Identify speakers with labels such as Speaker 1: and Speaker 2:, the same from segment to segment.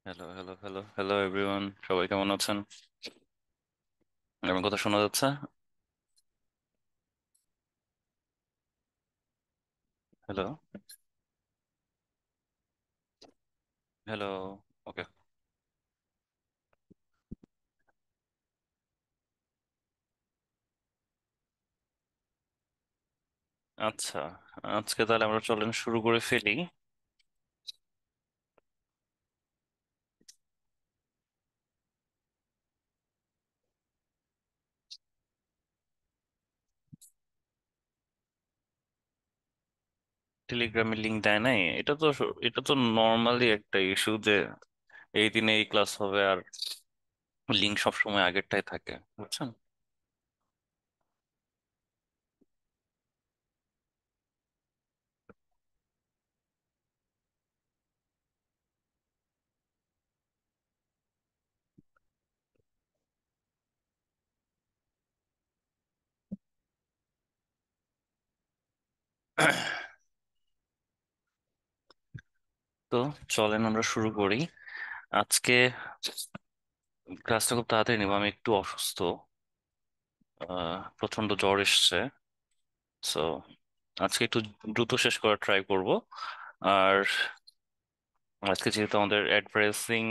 Speaker 1: Hello hello hello hello everyone, সবাই কেমন আছেন? আমার কথা শোনা যাচ্ছে? Hello hello. ওকে। আচ্ছা, আজকে তাহলে আমরা চলেন শুরু করে ফেলি। টেলিগ্রামে লিঙ্ক দেয় নাই? এটা তো নর্মালি একটা ইস্যু যে এই দিনে এই ক্লাস হবে, আর লিঙ্ক সব সময় আগেরটাই থাকে, বুঝছেন? তো চলেন আমরা শুরু করি আজকে। ক্লাসটা খুব তাড়াতাড়ি নেবো, আমি একটু অসুস্থ। প্রচন্ড জ্বর এসছে। সো আজকে একটু দ্রুত শেষ করার ট্রাই করব। আর আজকে যেহেতু আমাদের অ্যাডভার্টাইজিং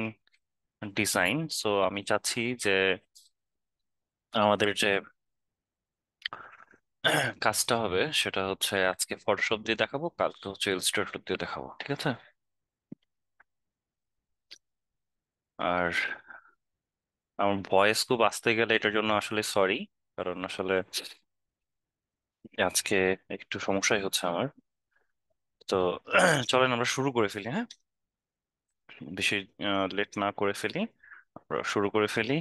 Speaker 1: ডিজাইন, সো আমি চাচ্ছি যে আমাদের যে কাজটা হবে সেটা হচ্ছে আজকে ফটোশপ দিয়ে দেখাবো, কালকে হচ্ছে ইলাস্ট্রেটর দিয়ে দেখাবো, ঠিক আছে? আর আমার ভয়েস খুব আসতে গেলে এটার জন্য আসলে সরি, কারণ আসলে আজকে একটু সমস্যাই হচ্ছে আমার। তো চলেন আমরা শুরু করে ফেলি, হ্যাঁ? বেশি লেট না করে ফেলি, আমরা শুরু করে ফেলি।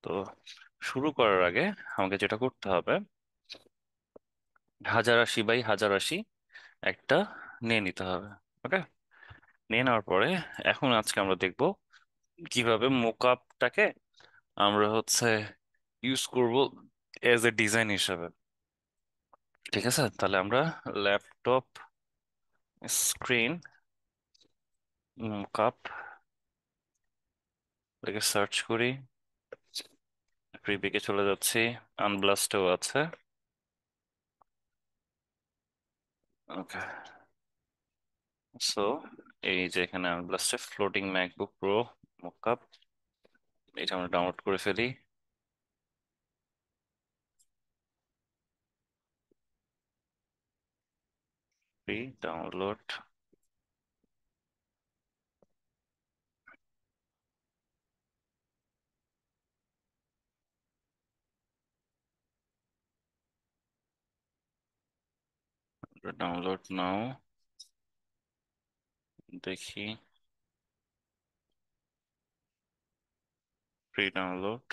Speaker 1: তো শুরু করার আগে আমাকে যেটা করতে হবে, 1080 বাই 1080 একটা নিয়ে নিতে হবে। ওকে, নিয়ে নেওয়ার পরে এখন আজকে আমরা দেখব কিভাবে মোকআপটাকে আমরা হচ্ছে ইউজ করব এজ এ ডিজাইন হিসাবে। ঠিক আছে, তাহলে আমরা ল্যাপটপ স্ক্রিন মোকআপ লিখে সার্চ করি, প্রিভিকে চলে যাচ্ছি, আনব্লাস্টেও আছে। ওকে, সো এই যে এখানে আনব্লাস্টে ফ্লোটিং ম্যাকবুক প্রো মোকআপ, এটা আমরা ডাউনলোড করে ফেলি। Free download. ডাউনলোড নাও, দেখি। ফ্রি ডাউনলোড,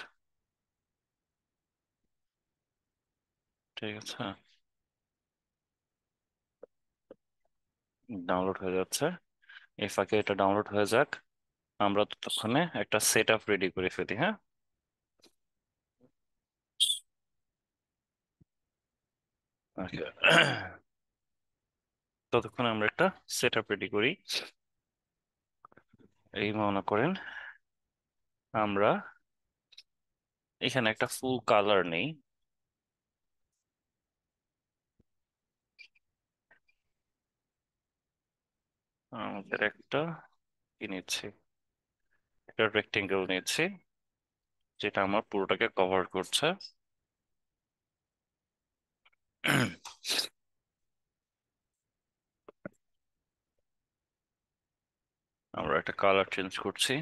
Speaker 1: ঠিক আছে, ডাউনলোড হয়ে যাচ্ছে। এই ফাঁকে এটা ডাউনলোড হয়ে যাক, আমরা ততক্ষণে একটা সেট আপ রেডি করে ফেলি, হ্যাঁ? Okay. ততক্ষণে আমরা একটা সেট আপ রেডি করি। এই মনে করেন আমরা এখানে একটা ফুল কালার নেই। আমাদের একটা কি নিচ্ছি, একটা রেক্টেঙ্গেল নিচ্ছি, যেটা আমার পুরোটাকে কভার করছে। আমরা একটা কালার চেঞ্জ করছি,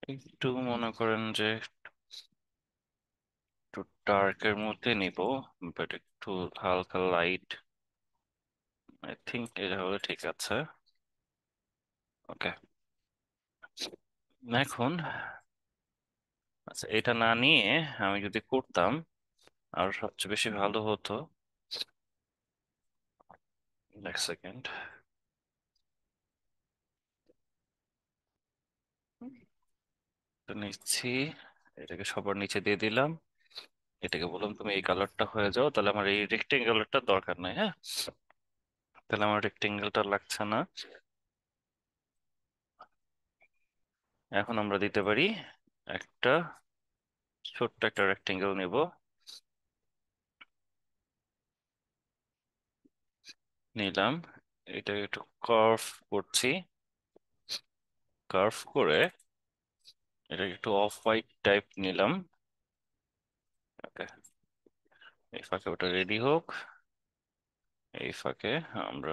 Speaker 1: একটু মনে করেন যে একটু ডার্কের মধ্যে নিব, বাট একটু হালকা লাইট। আই থিঙ্ক এটা হলে ঠিক আছে। ওকে, এখন আচ্ছা, এটা না নিয়ে আমি যদি করতাম আর সবচেয়ে বেশি ভালো হতো। এক সেকেন্ড, নিচ্ছি, এটাকে সবার নিচে দিয়ে দিলাম। এটাকে বললাম তুমি এই কালারটা হয়ে যাও, তাহলে আমার এই রেক্টেঙ্গেলটা দরকার নাই, হ্যাঁ? তাহলে আমার রেক্টেঙ্গেলটা লাগছে না। এখন আমরা দিতে পারি একটা ছোট্ট একটা রেক্টেঙ্গেল নিব, নিলাম। এটা একটু কার্ভ করছি, কার্ভ করে এটা একটু অফ হোয়াইট টাইপ নিলাম। ওকে, এই ফাঁকে ওটা রেডি হোক। এই ফাঁকে আমরা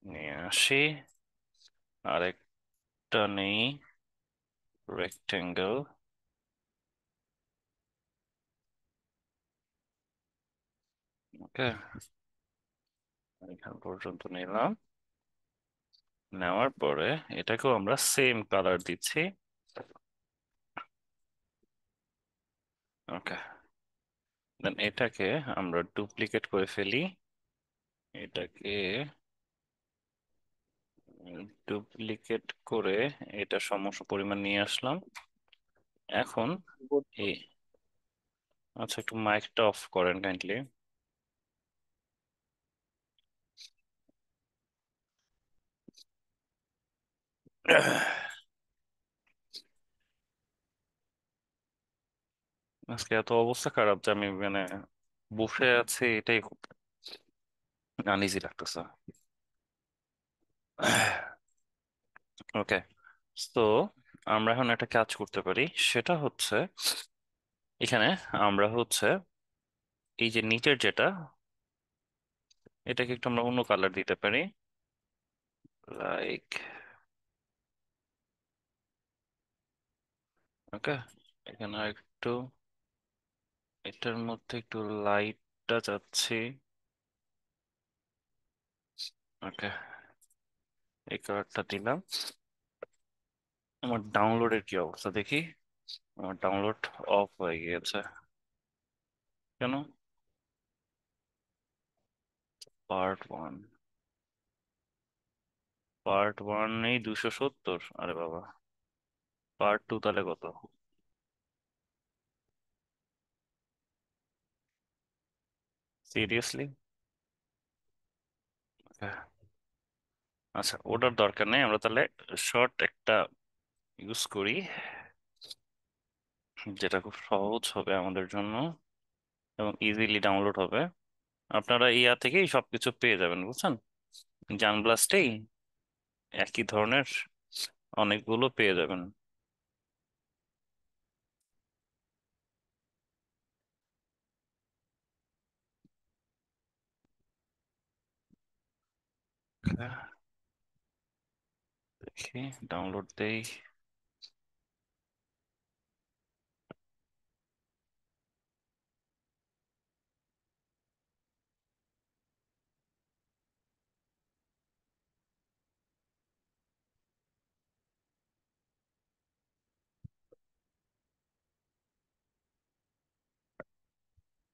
Speaker 1: নিয়ে আসি আরেকটা, নেই রেক্টেঙ্গেল। ওকে, এখান পর্যন্ত নিলাম। নেওয়ার পরে এটাকেও আমরা সেম কালার দিচ্ছি। ওকে, দেন এটাকে আমরা ডুপ্লিকেট করে ফেলি। এটাকে ডুপ্লিকেট করে এটা সমস্ত পরিমাণ নিয়ে আসলাম। এখন এই, আচ্ছা একটু মাইকটা অফ করেন কাইন্ডলি। আজকে এত অবস্থা খারাপ যে আমি মানে বসে আছি, এটাই খুব আনইজি লাগতেছে। ওকে, তো আমরা এখন একটা কাজ করতে পারি, সেটা হচ্ছে এখানে আমরা এই যে নিচের যেটা, এটাকে একটু আমরা অন্য কালার দিতে পারি, লাইক, ওকে, এখানে একটু এটার মধ্যে একটু লাইটটা যাচ্ছি। ওকে, এই কালারটা দিলাম। আমার ডাউনলোডের কি অবস্থা দেখি। আমার ডাউনলোড অফ হয়ে গিয়েছে কেন? পার্ট 1, পার্ট 1 এই 270, আরে বাবা, পার্ট 2 তাহলে কত? সিরিয়াসলি? আচ্ছা, ওটার দরকার নেই, আমরা তাহলে শর্ট একটা ইউজ করি, যেটা খুব সহজ হবে আমাদের জন্য এবং ইজিলি ডাউনলোড হবে। আপনারা ইয়া থেকেই সবকিছু পেয়ে যাবেন, বুঝছেন? জান ব্লাস্টেই একই ধরনের অনেকগুলো পেয়ে যাবেন। দেখি, ডাউনলোড দেই।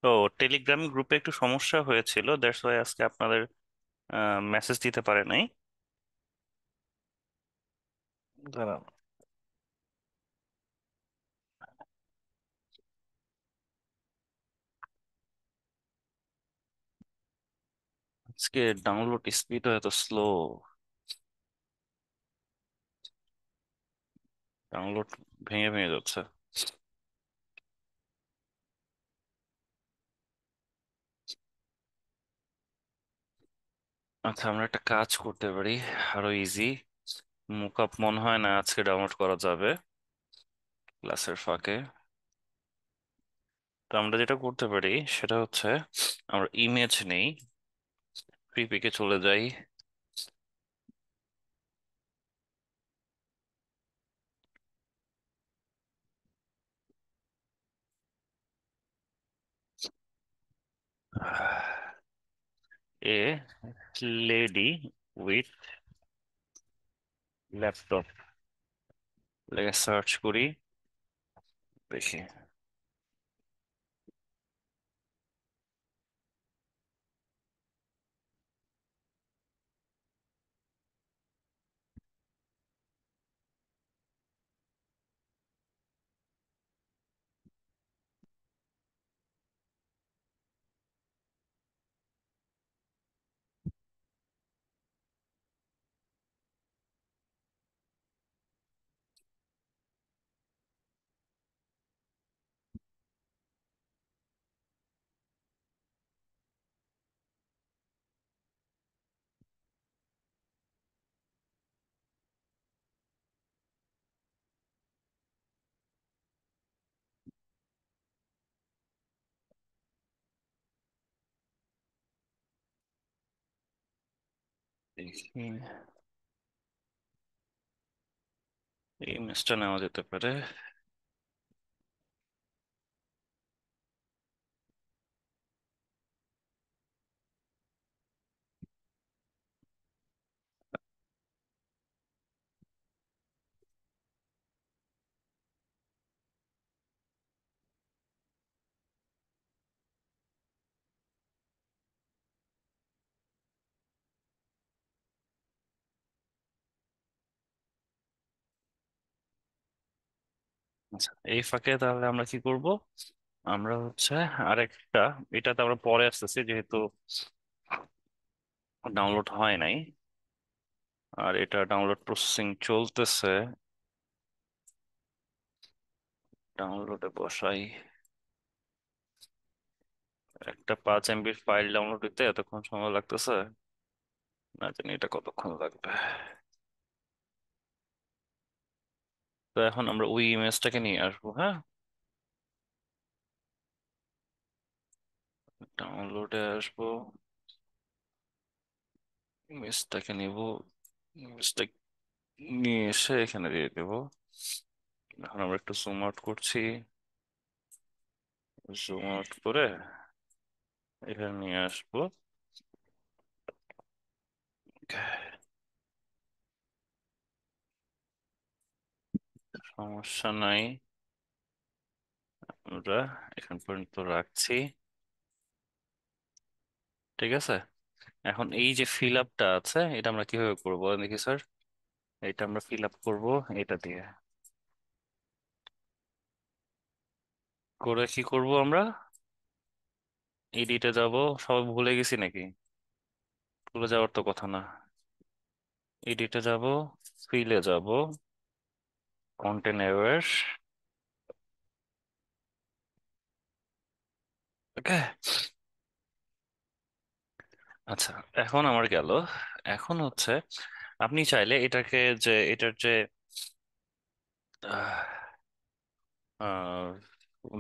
Speaker 1: তো টেলিগ্রাম গ্রুপে একটু সমস্যা হয়েছিল, দ্যাটস ওয়াই আজকে আপনাদের মেসেজ দিতে পারে নাই। দাঁড়ান, আজকে ডাউনলোড স্পিড এত স্লো, ডাউনলোড ভেঙে ভেঙে যাচ্ছে। আচ্ছা, আমরা একটা কাজ করতে পারি আরো ইজি। মুকআপ মনে হয় না আজকে ডাউনলোড করা যাবে ক্লাসের ফাঁকে। তো আমরা যেটা করতে পারি সেটা হচ্ছে আমরা ইমেজ নেই, প্রিপিকে চলে যাই। এ লেডি উইথ ল্যাপটপ লেগে সার্চ করি, দেখি। দেখি, এই ইমেজটা নেওয়া যেতে পারে। আচ্ছা, এই ফাঁকে তাহলে আমরা কি করব? আমরা হচ্ছে আরেকটা, এটাতে আমরা পরে আসতেছি যেহেতু ডাউনলোড হয় নাই, আর এটা ডাউনলোড প্রসেসিং চলতেছে। ডাউনলোডে বসাই। একটা 5 MB ফাইল ডাউনলোড দিতে এতক্ষণ সময় লাগতেছে, না জানি এটা কতক্ষণ লাগবে। তো এখন আমরা ওই ইমেজটাকে নিয়ে আসবো, হ্যাঁ। ডাউনলোডে আসবো, ইমেজটাকে নিব, ইমেজটা নিয়ে এসে এখানে দিয়ে দেবো। এখন আমরা একটু জুম আউট করছি, জুম আউট করে এখানে নিয়ে আসবো। সমস্যা নাই, আমরা এখান পর্যন্ত রাখছি। ঠিক আছে, এখন এই যে ফিল আপটা আছে এটা আমরা কিভাবে করবো বলেন দেখি স্যার। এটা আমরা ফিল আপ করবো এটা দিয়ে। করে কি করব আমরা? এডিটে যাব, সবাই ভুলে গেছি নাকি? ভুলে যাওয়ার তো কথা না। এডিটে যাব, ফিলে যাব, কন্টেন্ট অ্যাওয়্যার। ওকে। আচ্ছা, এখন আমার গেল। এখন হচ্ছে আপনি চাইলে এটাকে, যে এটার যে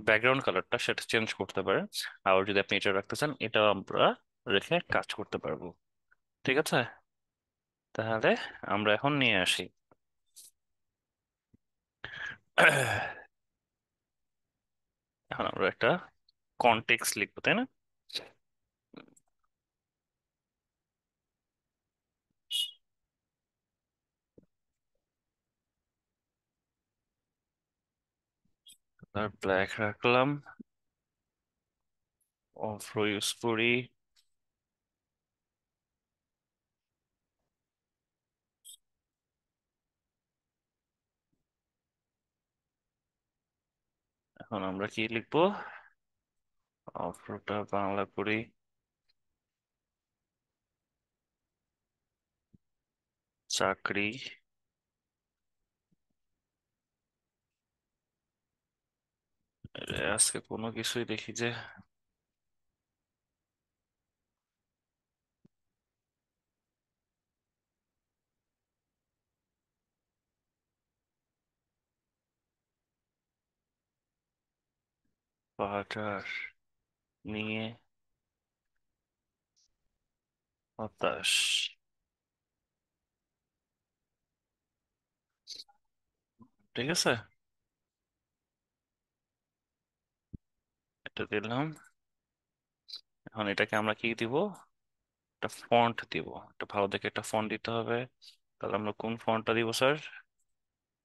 Speaker 1: ব্যাকগ্রাউন্ড কালারটা সেটা চেঞ্জ করতে পারেন। আর যদি আপনি এটা রাখতে চান এটাও আমরা রেখে কাজ করতে পারবো। ঠিক আছে, তাহলে আমরা এখন নিয়ে আসি। এখন আমরা একটা কনটেক্সট লিখবো, তাই না? আর ব্ল্যাক রাখলাম, অফ্রো ইউজ করি। এখন আমরা কি লিখবো? অফ্রোটা বাংলা করি, চাকরি। আজকে কোনো কিছুই দেখি যে পাহাড় নিয়ে হতাশ। ঠিক আছে, এটা দিলাম। এখন এটাকে আমরা কি দিব? একটা ফন্ট দিব, একটা ভালো দেখে একটা ফন্ট দিতে হবে। তাহলে আমরা কোন ফন্টটা দিব স্যার?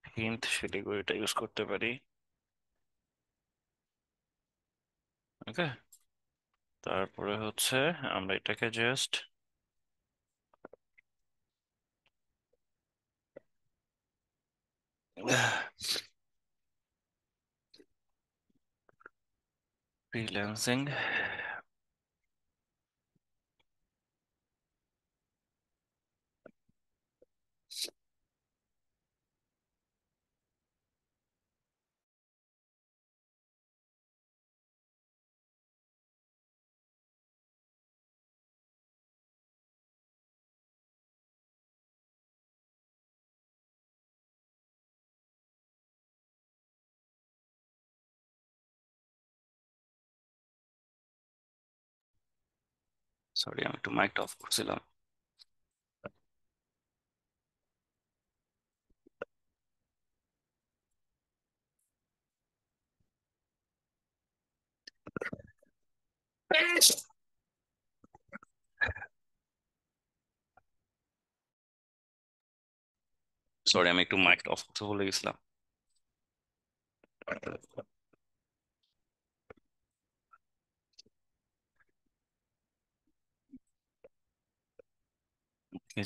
Speaker 1: হিন্ট শিলিগুড়িটা ইউজ করতে পারি। ওকে, তারপরে হচ্ছে আমরা এটাকে জাস্ট ফ্রিল্যান্সিং। সরি, আমি একটু মাইকটা অফ করছিলাম। সরি, আমি একটু মাইক অফ করতে ভুলে গেছিলাম।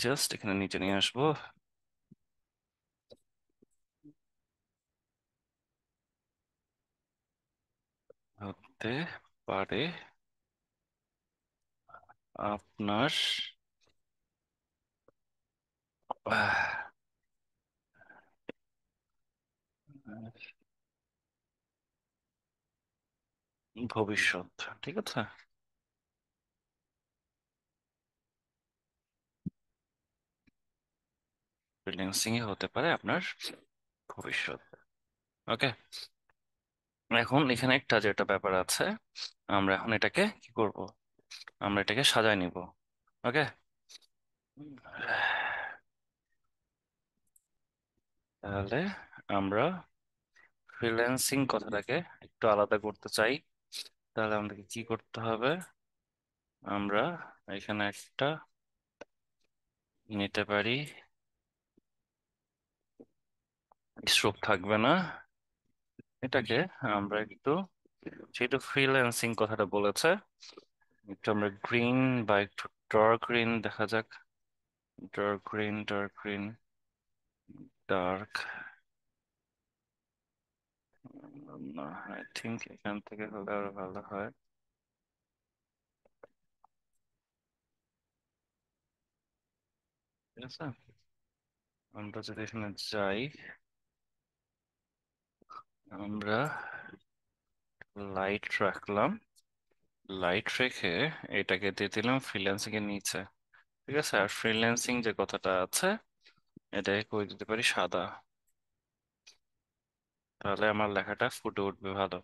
Speaker 1: জাস্ট এখানে নিচে নিয়ে আসবো। হতে পারে আপনার আহ, ভবিষ্যৎ। ঠিক আছে। ফ্রিল্যান্সিং এ হতে পারে আপনার ভবিষ্যৎ। ওকে। এখন এখানে একটা যেটা ব্যাপার আছে, আমরা এখন এটাকে কি করব, আমরা এটাকে সাজায় নিব। ওকে। তাহলে আমরা ফ্রিল্যান্সিং কথাটাকে একটু আলাদা করতে চাই। তাহলে আমাদেরকে কি করতে হবে, আমরা এখানে একটা নিতে পারি, স্ট্রোক থাকবে না। এটাকে আমরা একটু, যেহেতু ফ্রিল্যান্সিং কথাটা বলেছে, একটু আমরা গ্রিন বা একটু ডার্ক গ্রিন দেখা যাক। Dark green, dark green, dark. না, আই থিঙ্ক এখান থেকে হলে আরো ভালো হয়। ঠিক আছে। আমরা যদি এখানে যাই, আমরা লাইট রাখলাম। লাইট রেখে এটাকে দিয়ে দিলাম ফ্রিল্যান্সিং এর নিচে। ঠিক আছে। আর ফ্রিল্যান্সিং যে কথাটা আছে, এটাকে করে দিতে পারি সাদা। তাহলে আমার লেখাটা ফুটে উঠবে ভালো।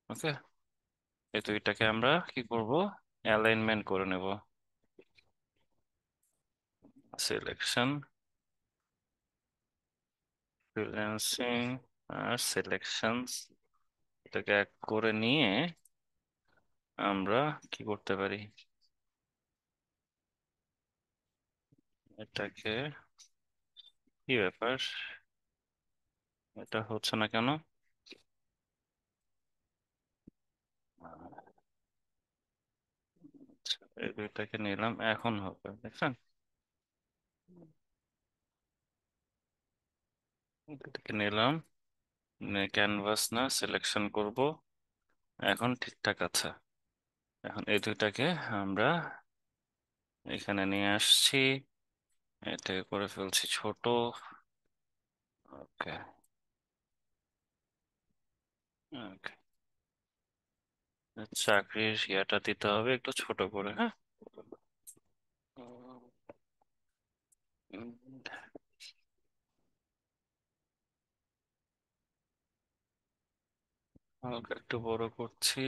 Speaker 1: ওকে। এই দুইটাকে আমরা কি করব, অ্যালাইনমেন্ট করে নেব। সিলেকশন, ফ্রিল্যান্সিং আর সিলেকশনস, এটাকে এক করে নিয়ে আমরা কি করতে পারি, এটাকে, কি ব্যাপার, এটা হচ্ছে না কেন? আচ্ছা, এই দুইটাকে নিলাম, এখন হবে, দেখছেন? এই দুইটাকে নিলাম, ক্যানভাস না, সিলেকশন করব। এখন ঠিকঠাক আছে। এখন এই দুইটাকে আমরা এখানে নিয়ে আসছি, এটাকে করে ফেলছি ছোট। ওকে। ওকে। চাকরির ইয়েটা দিতে হবে একটু ছোট করে, হ্যাঁ। উম, হালকা একটু বড় করছি,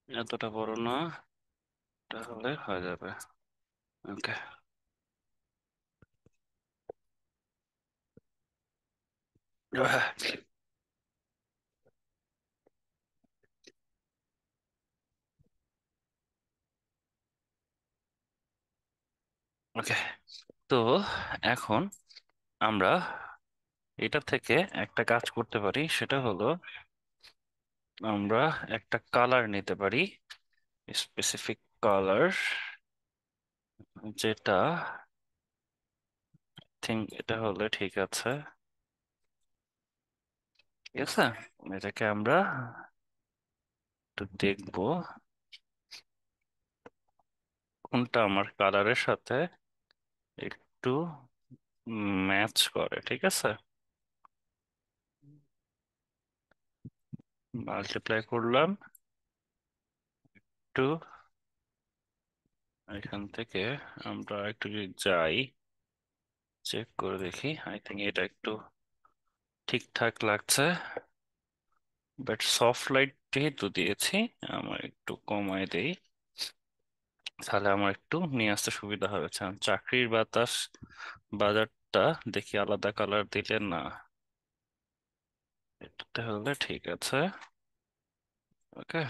Speaker 1: এতটা বড় না, তাহলে হয়ে যাবে। ওকে। ওকে। তো এখন আমরা এটা থেকে একটা কাজ করতে পারি, সেটা হলো আমরা একটা কালার নিতে পারি, স্পেসিফিক কালার, যেটা থিঙ্ক এটা হলে ঠিক আছে। ঠিক আছে। এটাকে আমরা একটু দেখবো কোনটা আমার কালারের সাথে একটু ম্যাচ করে। ঠিক আছে। মাল্টিপ্লাই করলাম একটু, এখান থেকে আমরা একটু যদি যাই, চেক করে দেখি, আই থিঙ্ক এটা একটু ঠিকঠাক লাগছে। বাট সফট লাইট যেহেতু দিয়েছি, আমার একটু কমায় দেই, তাহলে আমার একটু নিয়ে আসতে সুবিধা হবে। আচ্ছা, চাকরির বাতাস বাজারটা দেখি আলাদা কালার দিলে না, এটাতে হলে ঠিক আছে। ওকে।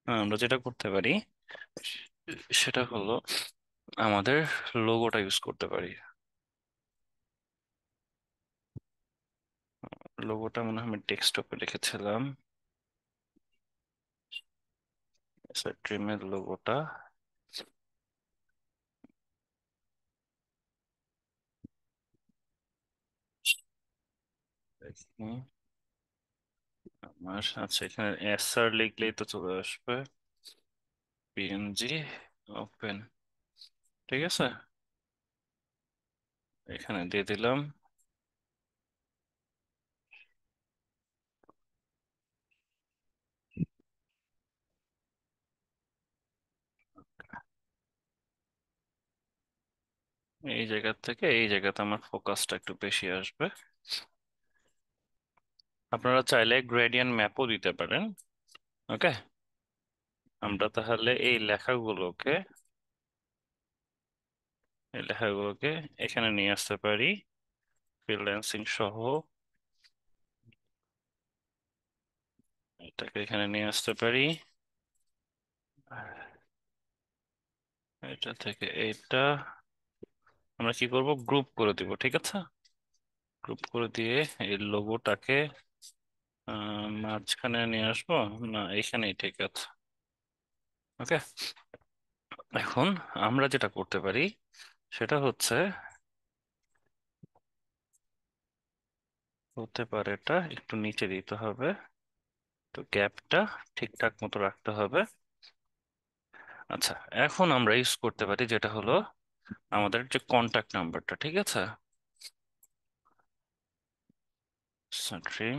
Speaker 1: আমরা যেটা করতে পারি সেটা হলো আমাদের লোগোটা ইউজ করতে পারি। লোগোটা মনে হয় আমি ডেস্কটপে রেখেছিলাম। ড্রিমের লোগোটা দেখি। আমার আচ্ছা, এখানে এসআর লিখলেই তো চলে আসবে। পিএনজি ওপেন, ঠিক আছে, এখানে দিয়ে দিলাম। এই জায়গা থেকে এই জায়গাতে আমার ফোকাসটা একটু বেশি আসবে। আপনারা চাইলে গ্রেডিয়েন্ট ম্যাপও দিতে পারেন। ওকে, আমরা তাহলে এই লেখাগুলোকে এখানে নিয়ে আসতে পারি ফ্রিল্যান্সিং সহ। এটাকে এখানে নিয়ে আসতে পারি। এটা থেকে এটা আমরা কি করব, গ্রুপ করে দিব, ঠিক আছে। গ্রুপ করে দিয়ে এই লোগোটাকে মাঝখানে নিয়ে আসবো। না, এখানেই ঠিক আছে। ওকে, এখন আমরা যেটা করতে পারি সেটা হচ্ছে, হতে পারে এটা একটু নিচে দিতে হবে, তো গ্যাপটা ঠিকঠাক মতো রাখতে হবে। আচ্ছা, এখন আমরা ইউজ করতে পারি যেটা হলো আমাদের যে কন্টাক্ট নাম্বারটা, ঠিক আছে। স্ট্রিং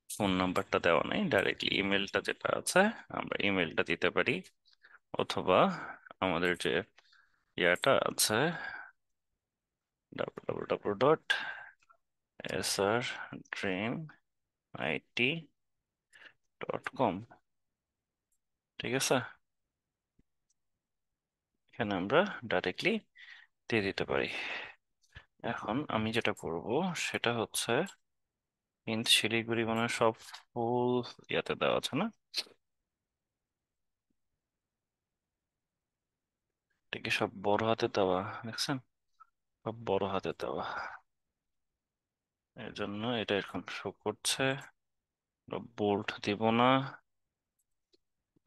Speaker 1: ফোন নাম্বারটা দেওয়া নেই, ডাইরেক্টলি ইমেলটা যেটা আছে আমরা ইমেলটা দিতে পারি, অথবা আমাদের যে ইয়াটা আছে www.srdreamit.com, ঠিক আছে। এখানে আমরা ডাইরেক্টলি দিয়ে দিতে পারি। এখন আমি যেটা করব সেটা হচ্ছে, ইন শিলিগুড়ি মানে সব ফুল ইয়াতে দেওয়া আছে না, এটা কি সব বড় হাতে দেওয়া, দেখছেন, সব বড় হাতে দেওয়া। এর জন্য এটা এখন শো করছে। বোল্ড দিব না,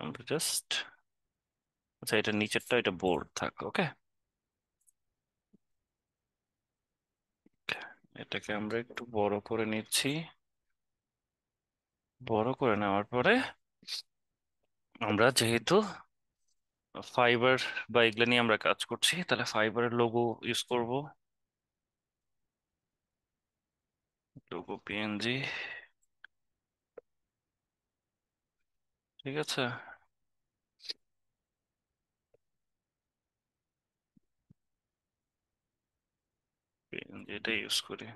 Speaker 1: আমরা জাস্ট, আচ্ছা এটা নিচেরটা এটা বোল্ড থাক, ওকে। এটাকে আমরা একটু বড় করে নিচ্ছি। বড় করে নেওয়ার পরে আমরা যেহেতু ফাইবার বা এগুলো নিয়ে আমরা কাজ করছি, তাহলে ফাইবারের লোগো ইউজ করব। লোগো পিএনজি, ঠিক আছে। পিএনজি এটা ইউজ করি।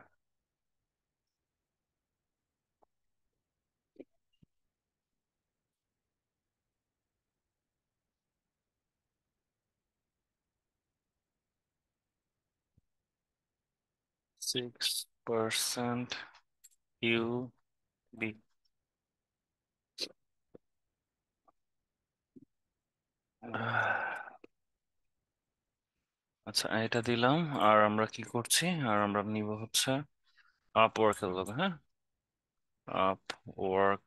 Speaker 1: 6% ইউবি। আচ্ছা, এটা দিলাম। আর আমরা কি করছি, আর আমরা নিব হচ্ছে আপওয়ার্কের লোগো, হ্যাঁ, আপওয়ার্ক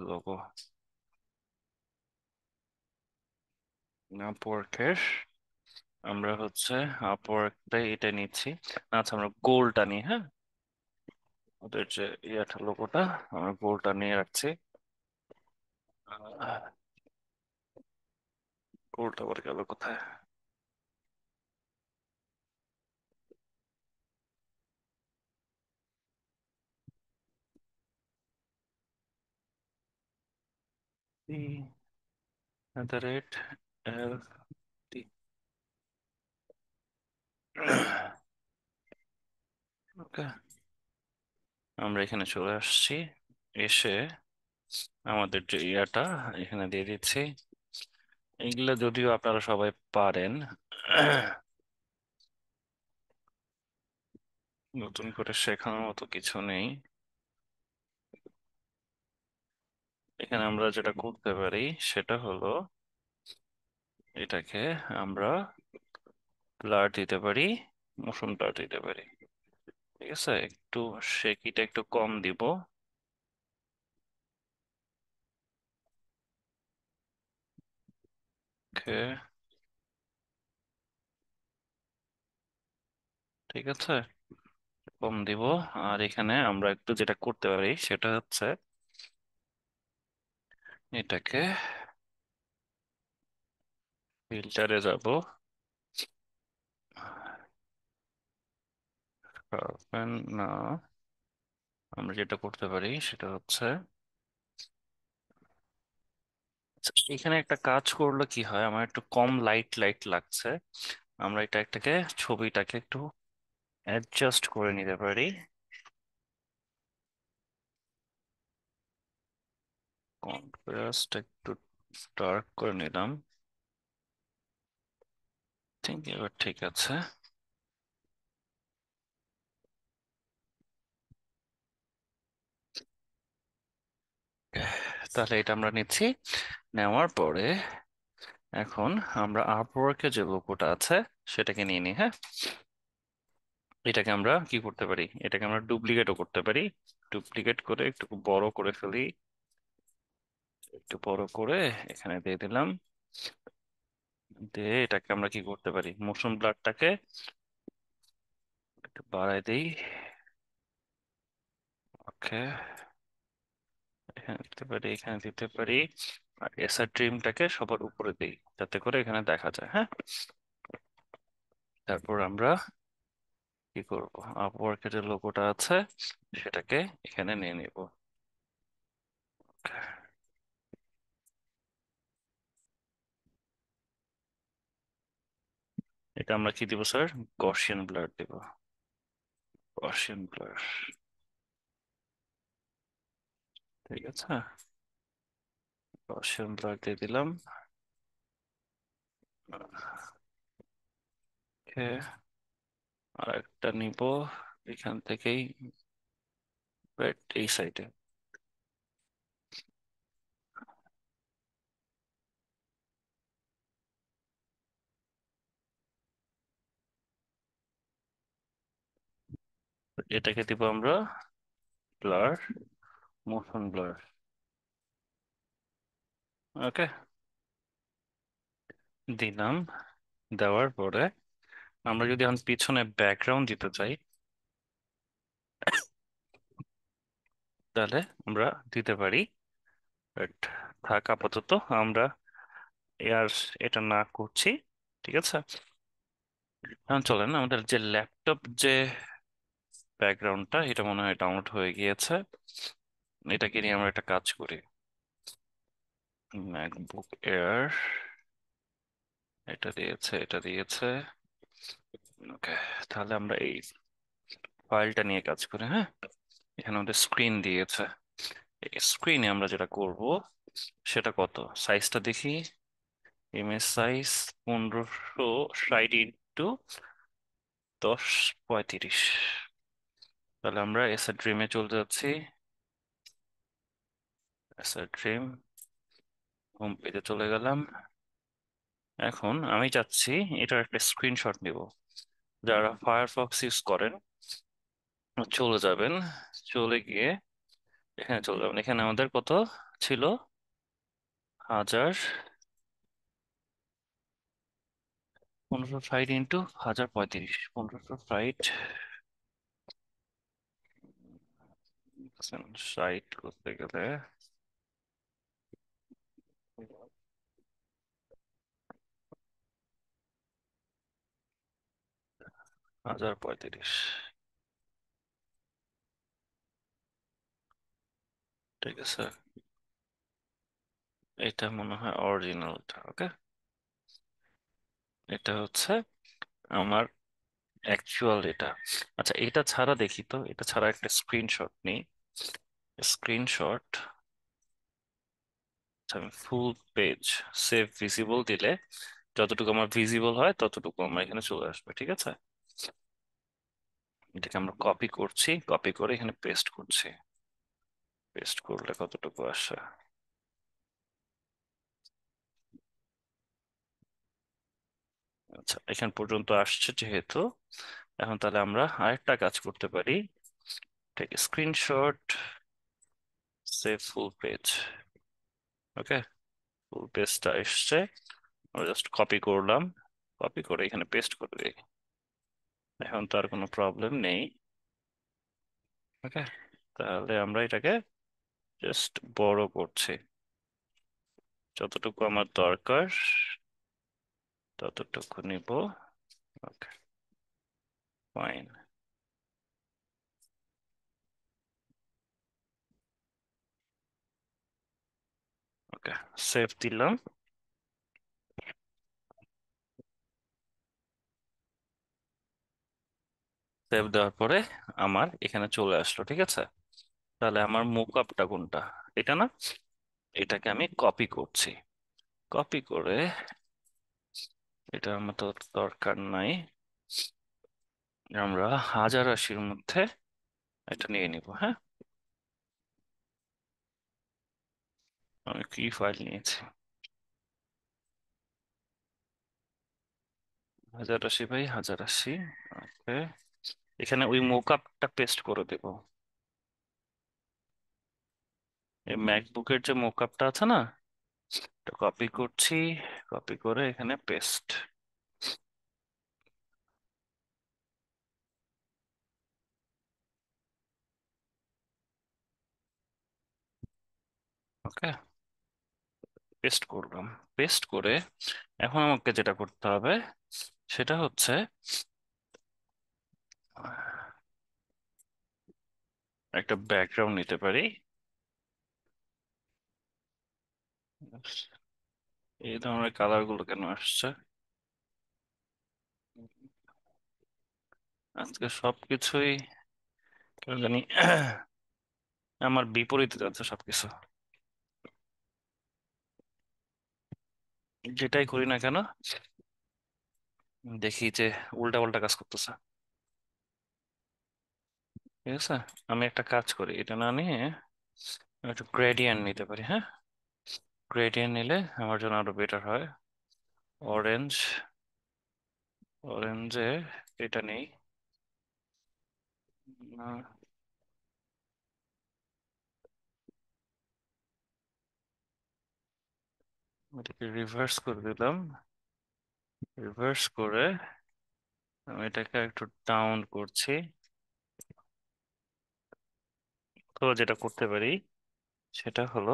Speaker 1: লোগো। আপওয়ার্কের আমরা হচ্ছে আপওয়ার্কটাই এটা নিচ্ছি। আচ্ছা, আমরা গোলটা নিই, হ্যাঁ, ওদের যে ইয়াটা লোগোটা আমরা গোলটা নিয়ে রাখছি। গোলটা আবার গেল কোথায়? @LT। ওকে, আমরা এখানে চলে আসছি। এসে আমাদের যে ইয়াটা এখানে দিয়ে দিচ্ছি। এগুলা যদিও আপনারা সবাই পারেন, নতুন করে শেখানোর মতো কিছু নেই। এখানে আমরা যেটা করতে পারি সেটা হলো এটাকে আমরা ব্লার দিতে পারি, মোশন ব্লার দিতে পারি। ঠিক আছে, একটু শেকিটা একটু কম দিব। ওকে, ঠিক আছে, কম দিব। আর এখানে আমরা একটু যেটা করতে পারি সেটা হচ্ছে এটাকে ফিল্টারে যাব, sharpen না, আমরা যেটা করতে পারি সেটা হচ্ছে আচ্ছা, এখানে একটা কাজ করলে কি হয়, আমার একটু কম লাইট লাইট লাগছে। আমরা এটাকে ছবিটাকে একটু অ্যাডজাস্ট করে নিতে পারি। কন্ট্রাস্ট একটু ডার্ক করে নিলাম। থিঙ্ক এবার ঠিক আছে। তাহলে এটা আমরা নিচ্ছি, নেওয়ার পরে এখন আমরা আপওয়ার্কে যে লোগোটা আছে সেটাকে নিয়ে নিই, হ্যাঁ। এটাকে আমরা কি করতে পারি, এটাকে আমরা ডুপ্লিকেটও করতে পারি। ডুপ্লিকেট করে একটু বড় করে ফেলি, একটু বড় করে এখানে দিয়ে দিলাম। দিয়ে এটাকে আমরা কি করতে পারি, মোশন ব্লারটাকে একটু বাড়াই দিই। ওকে, এখানে দিতে পারি, এখানে দিতে পারি। আর এসআর ড্রিমটাকে সবার উপরে দিই যাতে করে এখানে দেখা যায়, হ্যাঁ। তারপর আমরা কি করব, আপওয়ার্কের যে লোগোটা আছে সেটাকে এখানে নিয়ে নিব। এটা আমরা কি দিব স্যার, গসিয়ান ব্লার দিব। গসিয়ান ব্লার, ঠিক আছে, গসিয়ান ব্লার দিয়ে দিলাম। ওকে, আর একটা নিব এখান থেকেই, এই সাইডে। এটাকে দিব আমরা ব্লার, মোশন ব্লার। ওকে, দিলাম। দেওয়ার পরে আমরা যদি এখন পিছনে ব্যাকগ্রাউন্ড দিতে চাই তাহলে আমরা দিতে পারি, বাট থাক আপাতত, আমরা আর এটা না করছি। ঠিক আছে, এখন চলেন আমাদের যে ল্যাপটপ যে ব্যাকগ্রাউন্ডটা, এটা মনে হয় ডাউনলোড হয়ে গিয়েছে। এটাকে নিয়ে আমরা একটা কাজ করি, ম্যাকবুক এয়ার, এটা দিয়েছে, এটা দিয়েছে। ওকে, তাহলে আমরা এই ফাইলটা নিয়ে কাজ করি, হ্যাঁ। এখানে আমাদের স্ক্রিন দিয়েছে, এই স্ক্রিনে আমরা যেটা করব সেটা কত, সাইজটা দেখি। Image size 1560 into 1035। তাহলে আমরা এসআর ড্রিমে চলে যাচ্ছি। এসআর ড্রিম, হোম পেজে চলে গেলাম। এখন আমি চাচ্ছি এটার একটা স্ক্রিনশট নিব। যারা ফায়ারফক্স ইউজ করেন চলে যাবেন, চলে গিয়ে এখানে চলে যাবেন। এখানে আমাদের কত ছিল, 1560 ইন্টু 1035, 1560, 60 করতে গেলে 1035, ঠিক আছে। এটা মনে হয় অরিজিনালটা, ওকে। এটা হচ্ছে আমার অ্যাকচুয়াল এটা। আচ্ছা, এটা ছাড়া দেখি তো, এটা ছাড়া একটা স্ক্রিনশট নেই। স্ক্রিনশট, আমি ফুল পেজ সেভ ভিজিবল দিলে যতটুকু আমার ভিজিবল হয় ততটুকু আমার এখানে চলে আসবে, ঠিক আছে। এটাকে আমরা কপি করছি, কপি করে এখানে পেস্ট করছি। পেস্ট করলে কতটুকু আসে? আচ্ছা, এখান পর্যন্ত আসছে যেহেতু, এখন তাহলে আমরা আরেকটা কাজ করতে পারি। Take screenshot, save full page. Okay, full পেজটা এসছে, আমরা জাস্ট কপি করলাম, কপি করে এখানে পেস্ট করে দিই। এখন তো আর কোনো প্রবলেম নেই। ওকে, তাহলে আমরা এটাকে জাস্ট বড় করছি, যতটুকু আমার দরকার ততটুকু নিব। ওকে, ফাইন। ওকে, সেভ দিলাম। সেভ দেওয়ার পরে আমার এখানে চলে আসলো, ঠিক আছে। তাহলে আমার মুক আপটা কোনটা? এটা না? এটাকে আমি কপি করছি, কপি করে, এটা আমার তো দরকার নাই, আমরা হাজার রাশির মধ্যে এটা নিয়ে নিব। হ্যাঁ, আমি কি ফাইল নিয়েছি? হাজার রাশি বাই হাজার রাশি। ওকে, এখানে ওই মোকআপটা পেস্ট করে দেব। এই ম্যাকবুকের যে মোকআপটা আছে না, এটা কপি করছি, কপি করে এখানে পেস্ট। ওকে, পেস্ট করলাম। পেস্ট করে এখন আমাকে যেটা করতে হবে সেটা হচ্ছে একটা ব্যাকগ্রাউন্ড নিতে পারি। এই ধরনের কালার গুলো কেন আসছে আজকে? সবকিছুই কেন জানি আমার বিপরীতে যাচ্ছে সবকিছু। যেটাই করি না কেন, দেখি যে উল্টা পাল্টা কাজ করতেছে। ঠিক আছে, আমি একটা কাজ করি, এটা না নিয়ে আমি একটু গ্রেডিয়েন্ট নিতে পারি। হ্যাঁ, গ্রেডিয়েন্ট নিলে আমার জন্য আরো বেটার হয়। অরেঞ্জ, অরেঞ্জে এটা নেই। এটাকে রিভার্স করে দিলাম। রিভার্স করে আমি এটাকে একটু ডাউন করছি। তো যেটা করতে পারি সেটা হলো,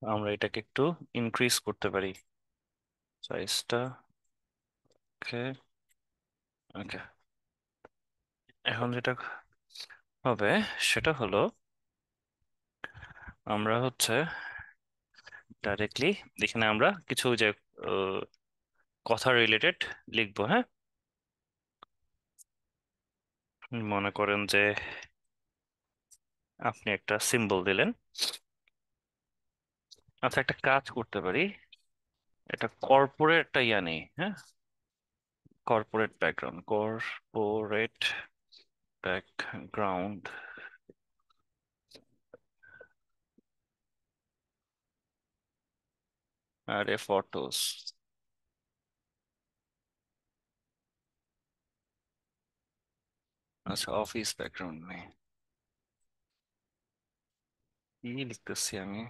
Speaker 1: আমরা এটাকে একটু ইনক্রিজ করতে পারি সাইজটা। ওকে, ওকে, এখন যেটা হবে সেটা হলো, আমরা হচ্ছে ডাইরেক্টলি এখানে আমরা কিছু যে আহ, কথা রিলেটেড লিখবো। হ্যাঁ, মনে করেন যে আপনি একটা সিম্বল দিলেন। আচ্ছা, একটা কাজ করতে পারি, এটা কর্পোরেট একটা ইয়া নেই। হ্যাঁ, কর্পোরেট ব্যাকগ্রাউন্ড, কর্পোরেট ব্যাকগ্রাউন্ড, আরে ফটোস। আচ্ছা, অফিস ব্যাকগ্রাউন্ড নেই, কি লিখতেছি আমি?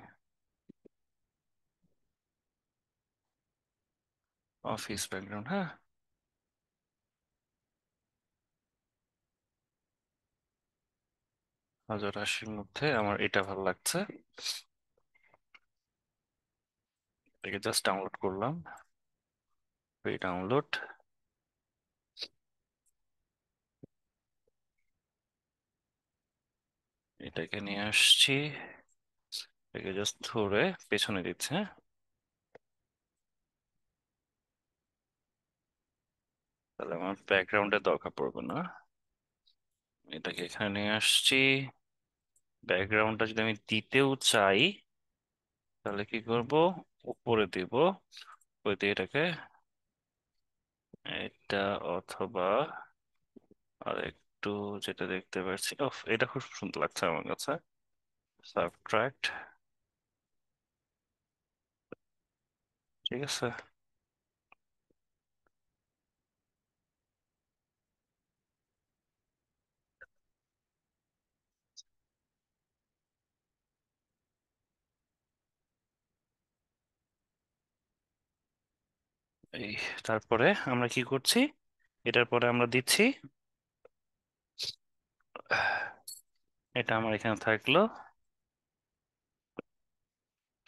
Speaker 1: অফিস ব্যাকগ্রাউন্ড, হ্যাঁ, হাজার আশির মধ্যে আমার এটা ভালো লাগছে। এটাকে জাস্ট ডাউনলোড করলাম, ফ্রি ডাউনলোড। এটাকে নিয়ে আসছি, এটাকে জাস্ট ধরে পেছনে দিচ্ছে। হ্যাঁ, তাহলে আমার ব্যাকগ্রাউন্ডের দরকার পড়বে না। এটাকে এখানে নিয়ে আসছি। ব্যাকগ্রাউন্ডটা যদি আমি দিতেও চাই, তাহলে কি করব? উপরে দিব, উপর দিয়ে এটাকে এটা অথবা আর একটু যেটা দেখতে পাচ্ছি, এটা খুব সুন্দর লাগছে আমার কাছে। সাবট্রাক্ট। ঠিক আছে। এই তারপরে আমরা কি করছি, এটার পরে আমরা দিচ্ছি এটা আমার এখানে থাকলো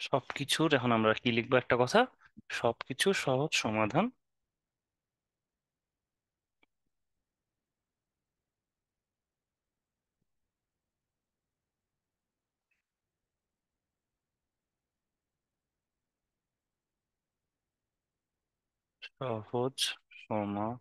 Speaker 1: সবকিছুর। এখন আমরা কি লিখবো একটা কথা, সবকিছুর সহজ সমাধান। সহজ সমাধান।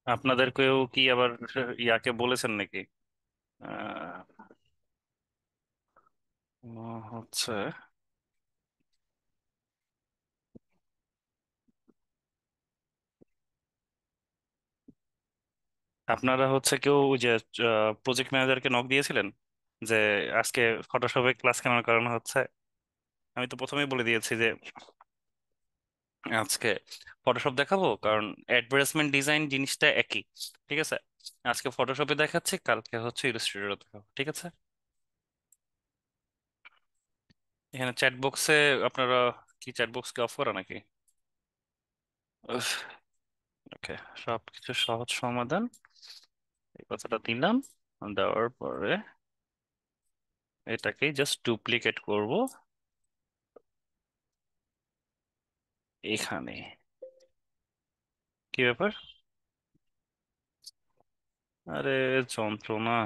Speaker 1: আপনাদেরকেও কি আবার ইয়াকে বলেছেন নাকি? আহ, হচ্ছে আপনারা হচ্ছে কেউ ওই যে প্রজেক্ট ম্যানেজারকে নক দিয়েছিলেন যে আজকে ফটোশপে ক্লাস কেন করানো হচ্ছে? আমি তো প্রথমেই বলে দিয়েছি যে আজকে ফটোশপ দেখাবো, কারণ অ্যাডভার্টাইজমেন্ট ডিজাইন জিনিসটা একই। ঠিক আছে, আজকে ফটোশপে দেখাচ্ছি, কালকে হচ্ছে ইলাস্ট্রেটরে দেখাবো। ঠিক আছে। এখানে চ্যাট বক্সে আপনারা কি চ্যাট বক্সকে অফ করা নাকি? ওকে, সবকিছু সহজ সমাধান, এই কথাটা দিলাম। দেওয়ার পরে এটাকে জাস্ট ডুপ্লিকেট করব এখানে। কি ব্যাপার? আরে যন্ত্রণা।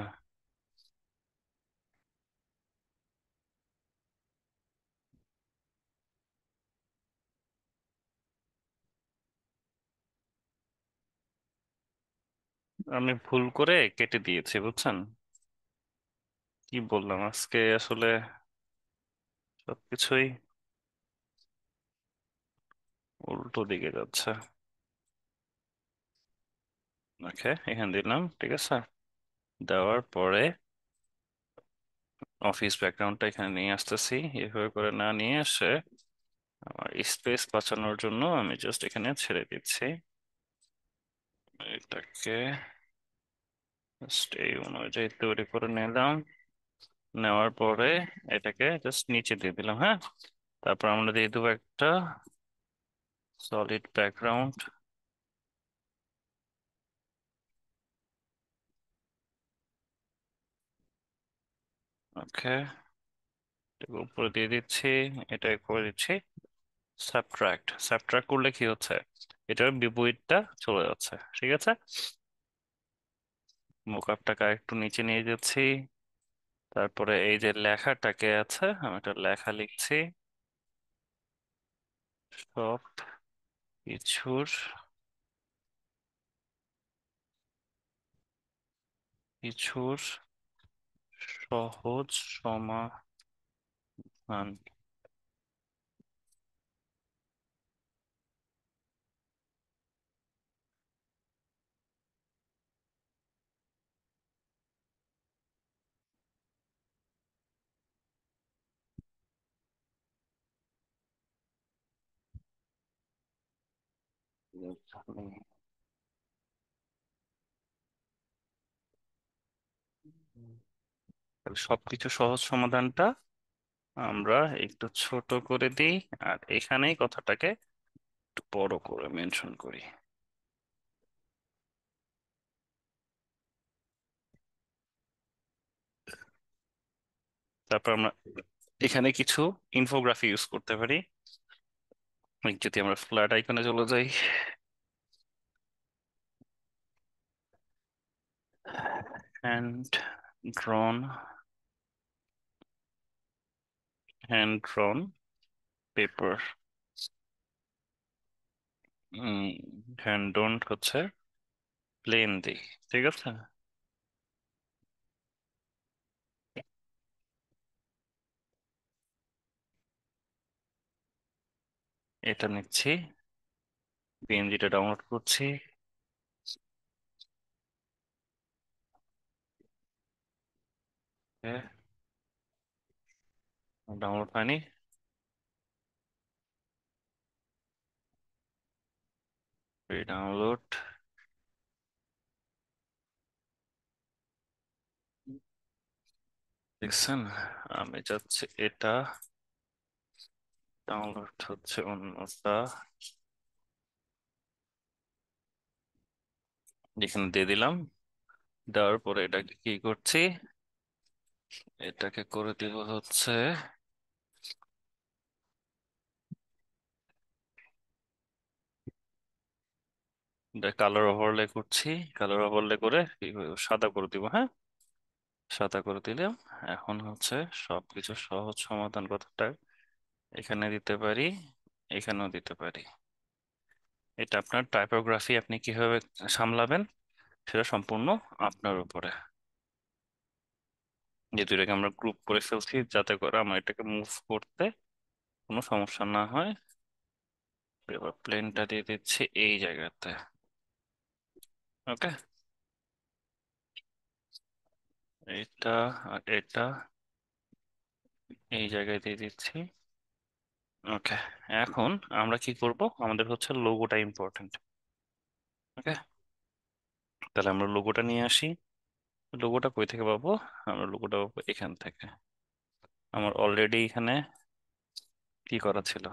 Speaker 1: আমি ভুল করে কেটে দিয়েছি, বুঝছেন? কি বললাম আজকে আসলে সবকিছুই উল্টো দিকে যাচ্ছে। ওকে, এখানে দিলাম। ঠিক আছে, দেওয়ার পরে অফিস ব্যাকগ্রাউন্ডটা এখানে নিয়ে আসতেছি। এভাবে করে না নিয়ে এসে আমার স্পেস বাঁচানোর জন্য আমি জাস্ট এখানে ছেড়ে দিচ্ছি। এটাকে জাস্ট এই অনুযায়ী তৈরি করে নিলাম। নেওয়ার পরে এটাকে জাস্ট নিচে দিয়ে দিলাম। হ্যাঁ, তারপর আমরা দিয়ে দেবো একটা সলিড ব্যাকগ্রাউন্ড। ওকে, উপরে দিয়ে দিচ্ছি। এটা করে দিচ্ছি সাবট্রাক্ট। সাবট্রাক্ট করলে কি হচ্ছে, এটার বিপরীতটা চলে যাচ্ছে। ঠিক আছে, মোকআপটাকে একটু নিচে নিয়ে যাচ্ছি। তারপরে এই যে লেখাটাকে আছে, আমি একটা লেখা লিখছি। সব কিছুর কিছুর সহজ সমাধান। তাহলে সবকিছু সহজ সমাধানটা আমরা একটু ছোট করে দিই, আর এখানেই কথাটাকে একটু বড় করে মেনশন করি। তারপর আমরা এখানে কিছু ইনফোগ্রাফি ইউজ করতে পারি। যদি আমরা ফ্ল্যাট আইকনে চলে যাই, হ্যান্ড ড্রন, হ্যান্ড ড্রন পেপার, হ্যান্ড ড্রন হচ্ছে প্লেন দিই, ঠিক আছে। এটা নিচ্ছি, পিএনজিটা ডাউনলোড করছি, ডাউনলোড হয়নি, ডাউনলোড। দেখছেন, আমি চাচ্ছি এটা ডাউনলোড হচ্ছে অন্যটা, এখানে দিয়ে দিলাম। দেওয়ার পরে এটাকে কি করছি, এটাকে করে দিব হচ্ছে, কালার ওভারলে করছি। কালার ওভারলে করে সাদা করে দিব, হ্যাঁ, সাদা করে দিলাম। এখন হচ্ছে সবকিছু সহজ সমাধান কথাটা এখানে দিতে পারি, এখানেও দিতে পারি। এটা আপনার টাইপোগ্রাফি আপনি কিভাবে সামলাবেন সেটা সম্পূর্ণ আপনার উপরে। যেহেতু এটাকে আমরা গ্রুপ করে ফেলছি, যাতে করে আমার এটাকে মুভ করতে কোনো সমস্যা না হয়। এবার প্লেনটা দিয়ে দিচ্ছি এই জায়গাতে। ওকে, এটা আর এটা এই জায়গায় দিয়ে দিচ্ছি। ওকে, এখন আমরা কি করব, আমাদের হচ্ছে লোগোটা ইম্পর্টেন্ট। ওকে, তাহলে আমরা লোগোটা নিয়ে আসি। লোগোটা কই থেকে পাবো, আমরা লোগোটা পাবো এখান থেকে। আমার অলরেডি এখানে কি করা ছিল,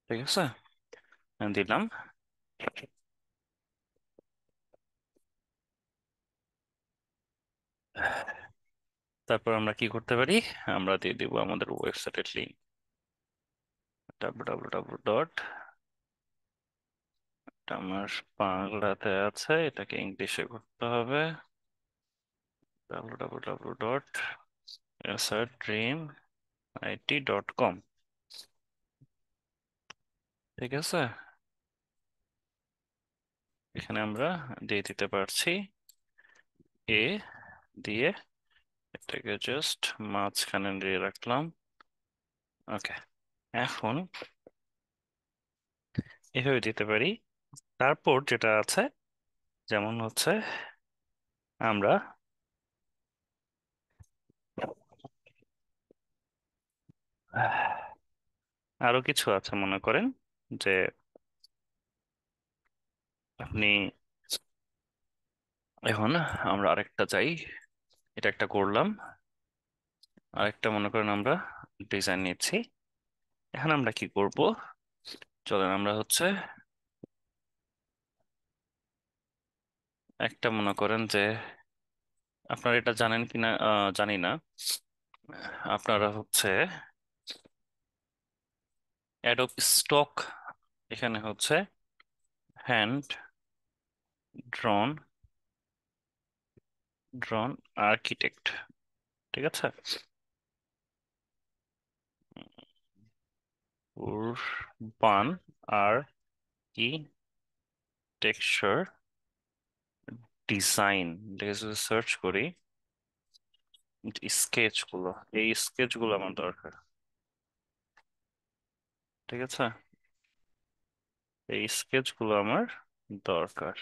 Speaker 1: ঠিক আছে, আমি দিলাম। তারপর আমরা কি করতে পারি, আমরা দিয়ে দিব আমাদের ওয়েবসাইটের লিঙ্ক, www. আমার বাংলাতে আছে, এটাকে ইংলিশে করতে হবে, www.srdreamit.com। ঠিক আছে, এখানে আমরা দিয়ে দিতে পারছি এ দিয়ে, এটাকে জাস্ট মাঝখানে দিয়ে রাখলাম। ওকে, এখন এভাবে দিতে পারি। তারপর যেটা আছে, যেমন হচ্ছে আমরা আরো কিছু আছে মনে করেন, যে আপনি এখন, আমরা আরেকটা চাই, এটা একটা করলাম, আরেকটা মনে করেন আমরা ডিজাইন নিচ্ছি। এখন আমরা কি করব, চলেন আমরা হচ্ছে একটা মনে করেন যে, আপনারা এটা জানেন কিনা জানি না, আপনারা হচ্ছে অ্যাডোব স্টক, এখানে হচ্ছে হ্যান্ড ড্রন, ড্রন আর্কিটেক্ট, ঠিক আছে, উরবান আর কি টেক্সচার ডিজাইন, এটা যদি সার্চ করি, স্কেচ গুলো, এই স্কেচ গুলো আমার দরকার, ঠিক আছে, এই স্কেচ গুলো আমার দরকার।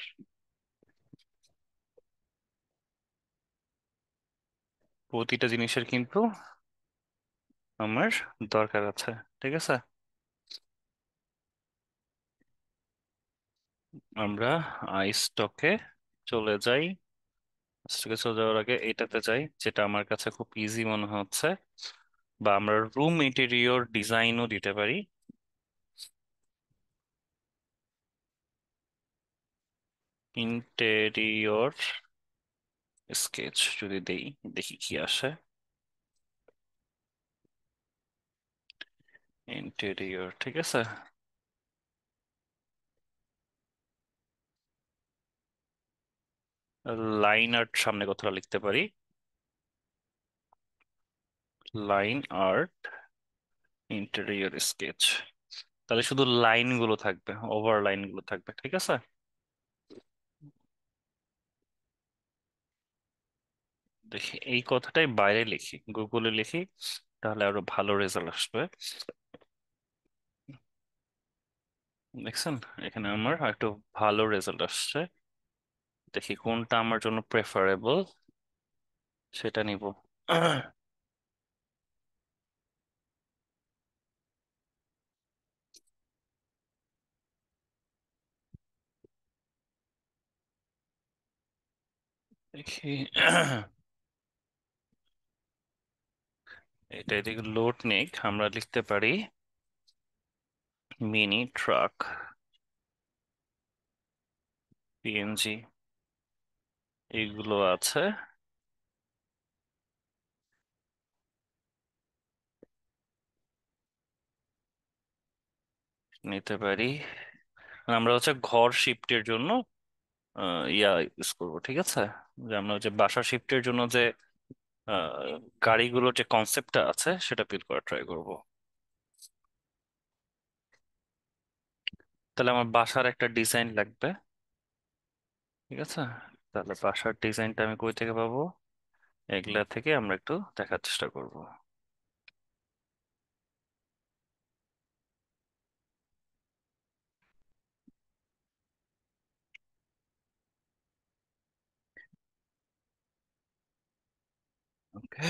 Speaker 1: প্রতিটা জিনিসের কিন্তু আমার দরকার আছে, ঠিক আছে। আমরা আইস্টকে চলে যাই, স্টকে চলে যাওয়ার আগে এটাতে যাই, যেটা আমার কাছে খুব ইজি মনে হচ্ছে, বা আমরা রুম ইন্টেরিয়র ডিজাইনও দিতে পারি। ইন্টেরিয়র স্কেচ যদি দেই, দেখি কি আসে। ইন্টেরিয়র, ঠিক আছে। লাইন আর্ট সামনে কথাটা লিখতে পারি। Line art interior sketch. তাহলে শুধু লাইন গুলো থাকবে, ওভার লাইন গুলো থাকবে, ঠিক আছে। দেখি এই কথাটাই বাইরে লিখি, গুগলে লিখি, তাহলে আরো ভালো রেজাল্ট আসবে। দেখছেন, এখানে আমার একটু ভালো রেজাল্ট আসছে। দেখি কোনটা আমার জন্য প্রেফারেবল, সেটা নিব। দেখি। এটা এদিকে লোড নিক, আমরা লিখতে পারি মিনি ট্রাক পিএনজি, এইগুলো আছে, নিতে পারি। আমরা হচ্ছে ঘর শিফটের জন্য ইয়া ইউজ করবো, ঠিক আছে। যে আমরা যে বাসা শিফটের জন্য যে আহ, গাড়িগুলোর যে কনসেপ্টটা আছে সেটা বিল্ড করা ট্রাই করব। তাহলে আমার বাসার একটা ডিজাইন লাগবে, ঠিক আছে। তাহলে বাসার ডিজাইনটা আমি কই থেকে পাবো? এগুলা থেকে আমরা একটু দেখার চেষ্টা করব। ওকে,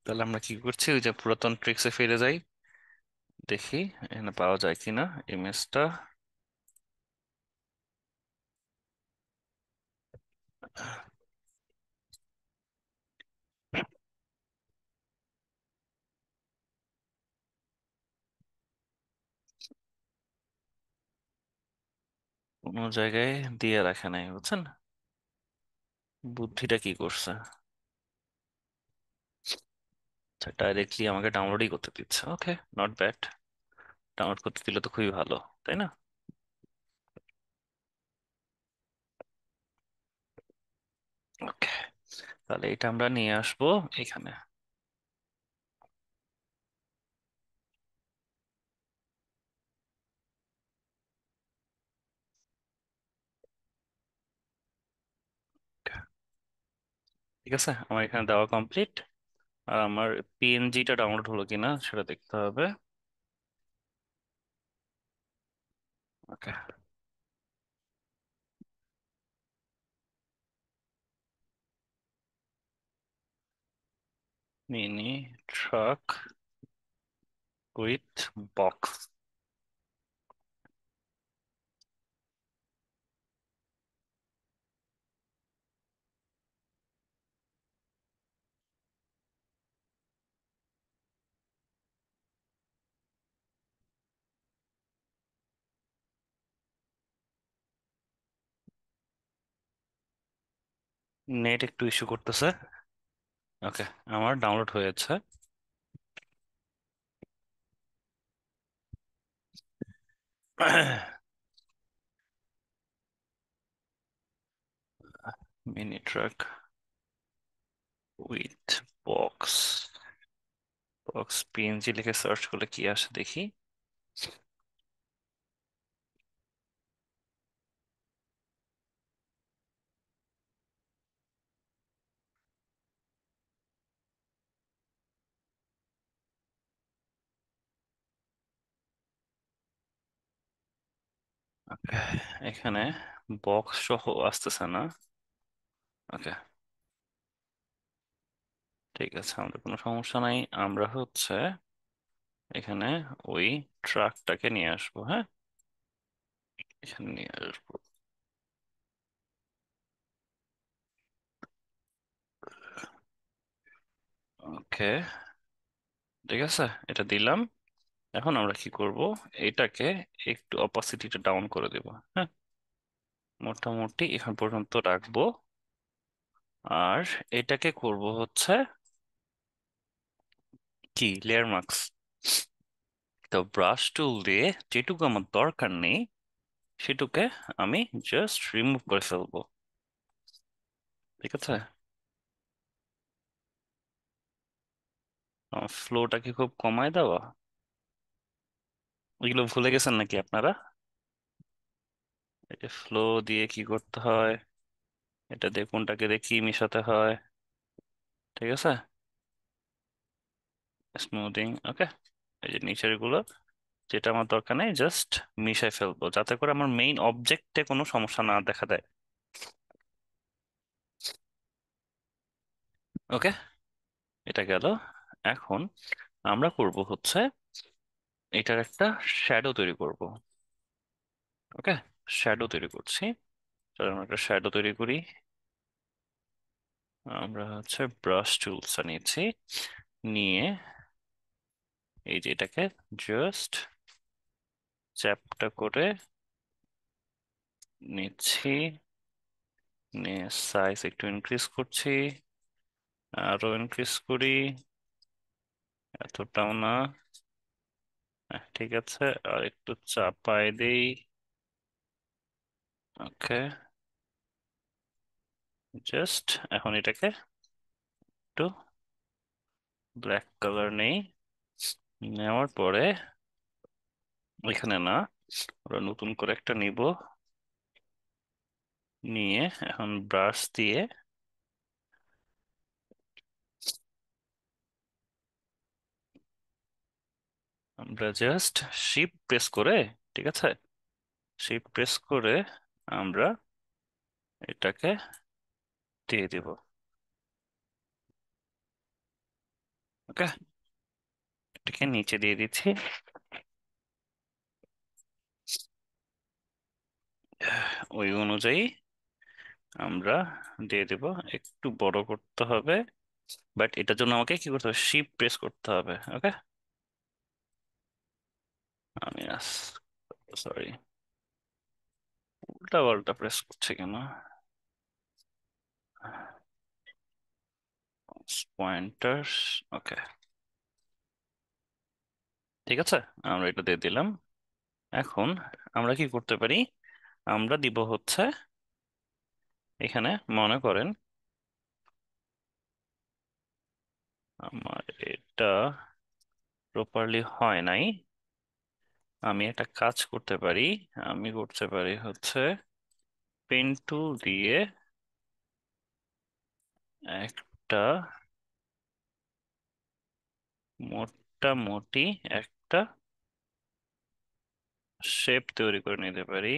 Speaker 1: তাহলে আমরা কি করছি, ওই যে পুরাতন ট্রিক্সে ফিরে যাই। দেখি এখানে পাওয়া যায় কিনা ইমেজটা। কোনো জায়গায় দিয়ে রাখে নাই, বুঝছেন বুদ্ধিটা কি করছে। আচ্ছা, ডাইরেক্টলি আমাকে ডাউনলোডই করতে দিচ্ছে, ওকে, নট ব্যাড। ডাউনলোড করতে দিলে তো খুবই ভালো, তাই না? ওকে, তাহলে এটা আমরা নিয়ে আসবো এখানে। ঠিক আছে, আমার এখানে দেওয়া কমপ্লিট। আর আমার পিএনজিটা ডাউনলোড হলো কিনা সেটা দেখতে হবে। Okay, mini truck with box. Net একটু ইস্যু করতেছে। ওকে, আমার ডাউনলোড হয়েছে। Mini truck with box. Box PNG লিখে সার্চ করলে কি আসে দেখি। ওকে, এখানে বক্স সহ আসতেছে না। ওকে, ঠিক আছে, আমাদের কোনো সমস্যা নাই। আমরা হচ্ছে এখানে ওই ট্রাকটাকে নিয়ে আসবো, হ্যাঁ, এখানে নিয়ে আসবো। ওকে, ঠিক আছে, এটা দিলাম। এখন আমরা কি করব, এটাকে একটু অপাসিটিটা ডাউন করে দেব, হ্যাঁ। মোটামুটি এখন পর্যন্ত রাখবো। আর এটাকে করব হচ্ছে কি, লেয়ার মাস্ক। তো ব্রাশ টুল দিয়ে যেটুকু আমার দরকার নেই সেটুকে আমি জাস্ট রিমুভ করে ফেলবো। ঠিক আছে। ফ্লোটা কি খুব কমায় দেওয়া? ওইগুলো ভুলে গেছেন নাকি আপনারা? এই যে ফ্লো দিয়ে কি করতে হয়, এটা দিয়ে কোনটাকে দিয়ে কি মিশাতে হয়। ঠিক আছে। স্মুদিং, ওকে। এই যে নিচের গুলো, যেটা আমার দরকার নেই জাস্ট মিশাই ফেলবো, যাতে করে আমার মেইন অবজেক্টে কোনো সমস্যা না দেখা দেয়। ওকে, এটা গেল। এখন আমরা করব হচ্ছে এটার একটা শ্যাডো তৈরি করব। ওকে, শ্যাডো তৈরি করছি। চলো আমরা একটা শ্যাডো তৈরি করি। আমরা হচ্ছে ব্রাশ টুলস নিয়েছি, নিয়ে এই যে এটাকে জাস্ট চ্যাপটা করে নিচ্ছি, নিয়ে সাইজ একটু ইনক্রিজ করছি, আরো ইনক্রিজ করি, এতটাও না। ঠিক আছে, আর একটু চাপাই দেই। ওকে, জাস্ট এখন এটাকে একটু ব্ল্যাক কালার নেই, নেওয়ার পরে এখানে না, ওরা নতুন করে একটা নিব, নিয়ে এখন ব্রাশ দিয়ে আমরা জাস্ট শিফট প্রেস করে, ঠিক আছে, শিফট প্রেস করে আমরা এটাকে দিয়ে দিব। ওকে, এটাকে নিচে দিয়ে দিচ্ছি। ওই অনুযায়ী আমরা দিয়ে দেব। একটু বড় করতে হবে, বাট এটার জন্য আমাকে কি করতে হবে, শিফট প্রেস করতে হবে। ওকে, আমি সরি, উল্টা পাল্টা প্রেস করছে কেন? পয়েন্টার্স, ওকে, ঠিক আছে, আমরা এটা দিয়ে দিলাম। এখন আমরা কি করতে পারি, আমরা দিব হচ্ছে এখানে, মনে করেন আমার এটা প্রপারলি হয় নাই, আমি একটা কাজ করতে পারি। আমি করতে পারি হচ্ছে পেন টুল দিয়ে একটা মোটামুটি একটা শেপ তৈরি করে নিতে পারি।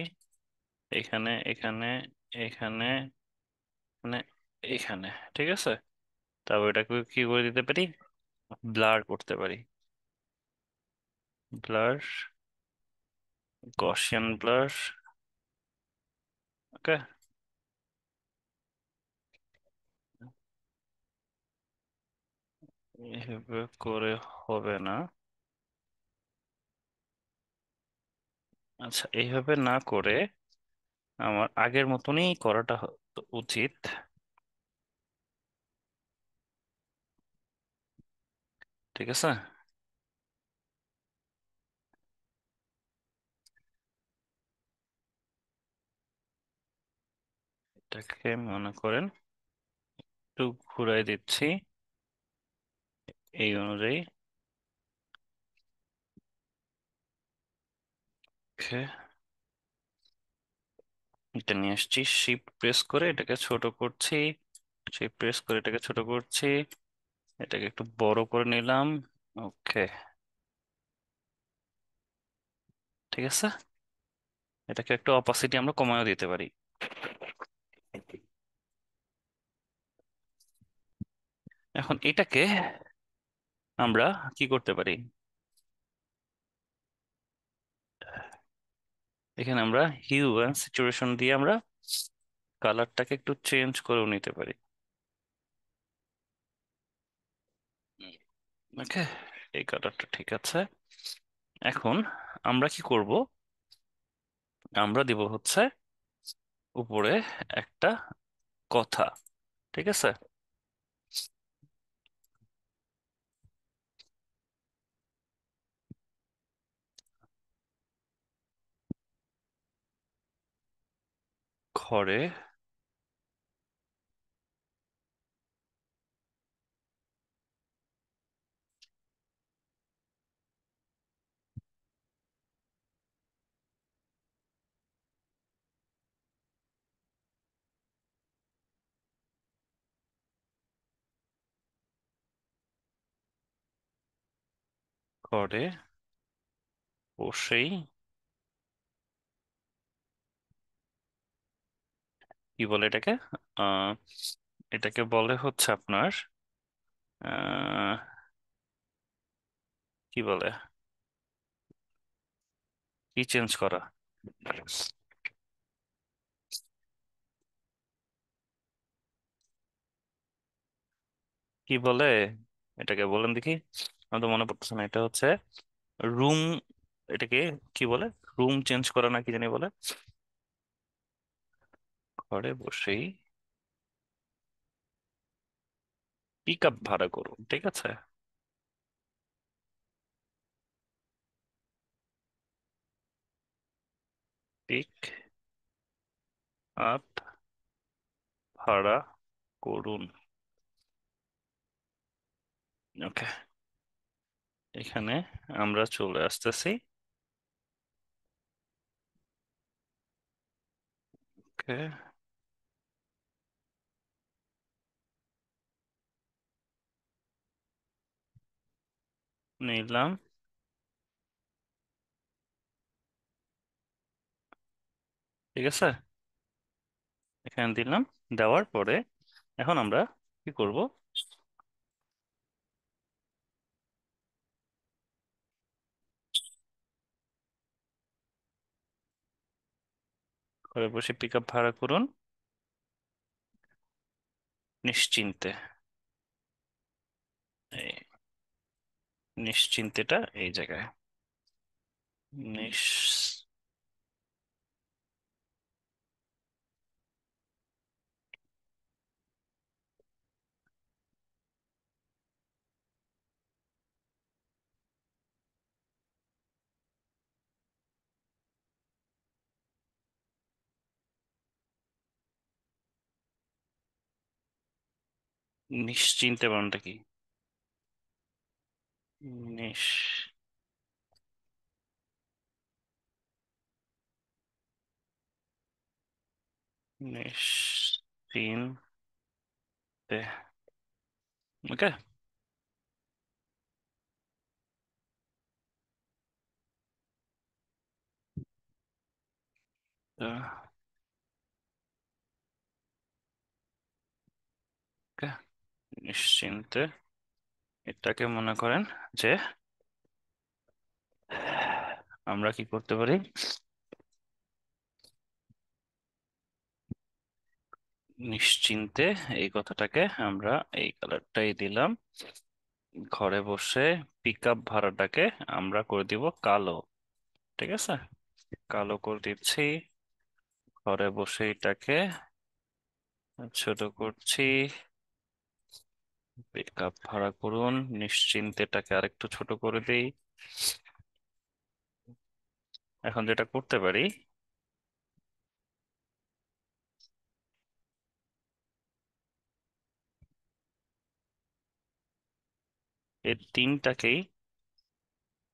Speaker 1: এখানে, এখানে, এখানে, মানে এখানে, ঠিক আছে। তারপর এটাকে কি করে দিতে পারি, ব্লার করতে পারি। Blur, Gaussian blur. ওকে, এইভাবে করে হবে না। আচ্ছা, এইভাবে না করে আমার আগের মতনই করাটা উচিত। ঠিক আছে, এটাকে মনে করেন একটু ঘুরাই দিচ্ছি এই অনুযায়ী। ওকে, এটা নিয়ে আসছি, শিফট প্রেস করে এটাকে ছোট করছি, শিফট প্রেস করে এটাকে ছোট করছি, এটাকে একটু বড় করে নিলাম। ওকে, ঠিক আছে, এটাকে একটু অপাসিটি আমরা কমায় দিতে পারি। এখন এটাকে আমরা কি করতে পারি, এখানে আমরা হিউ অ্যান্ড স্যাচুরেশন দিয়ে আমরা কালারটাকে একটু চেঞ্জ করেও নিতে পারি। ওকে, এই কালারটা ঠিক আছে। এখন আমরা কি করব, আমরা দিব হচ্ছে উপরে একটা কথা, ঠিক আছে? ঘরে ঘরে বসেই কি বলে এটাকে? আহ এটাকে বলে হচ্ছে আপনার আহ কি বলে, কি চেঞ্জ করা, কি বলে এটাকে, বলেন দেখি। আমার তো মনে পড়তেছে না। এটা হচ্ছে রুম, এটাকে কি বলে? রুম চেঞ্জ করা না কি জানি বলে। ঘরে বসেই পিক আপ ভাড়া করুন, ঠিক আছে? পিক আপ ভাড়া করুন। ওকে, এখানে আমরা চলে আসতেছি। ওকে, নিলাম, ঠিক আছে? এখানে দিলাম। দেওয়ার পরে এখন আমরা কি করব? ঘরে বসে পিক আপ ভাড়া করুন নিশ্চিন্তে। এই নিশ্চিন্তেটা এই জায়গায়। নিশ নিশ্চিন্তে বানানটা কি? নিশ নিশ্চিন্তে। ওকে। ওকে, নিশ্চিন্তে। এটাকে মনে করেন যে আমরা কি করতে পারি? নিশ্চিন্তে, এই কথাটাকে আমরা এই কালারটাই দিলাম। ঘরে বসে পিক আপ ভাড়াটাকে আমরা করে দিব কালো, ঠিক আছে? কালো করে দিচ্ছি। ঘরে বসে এটাকে ছোট করছি। পিক আপ ভাড়া করুন নিশ্চিন্তেটাকে আরেকটু ছোট করে দিই। এখন যেটা করতে পারি, এই তিনটাকেই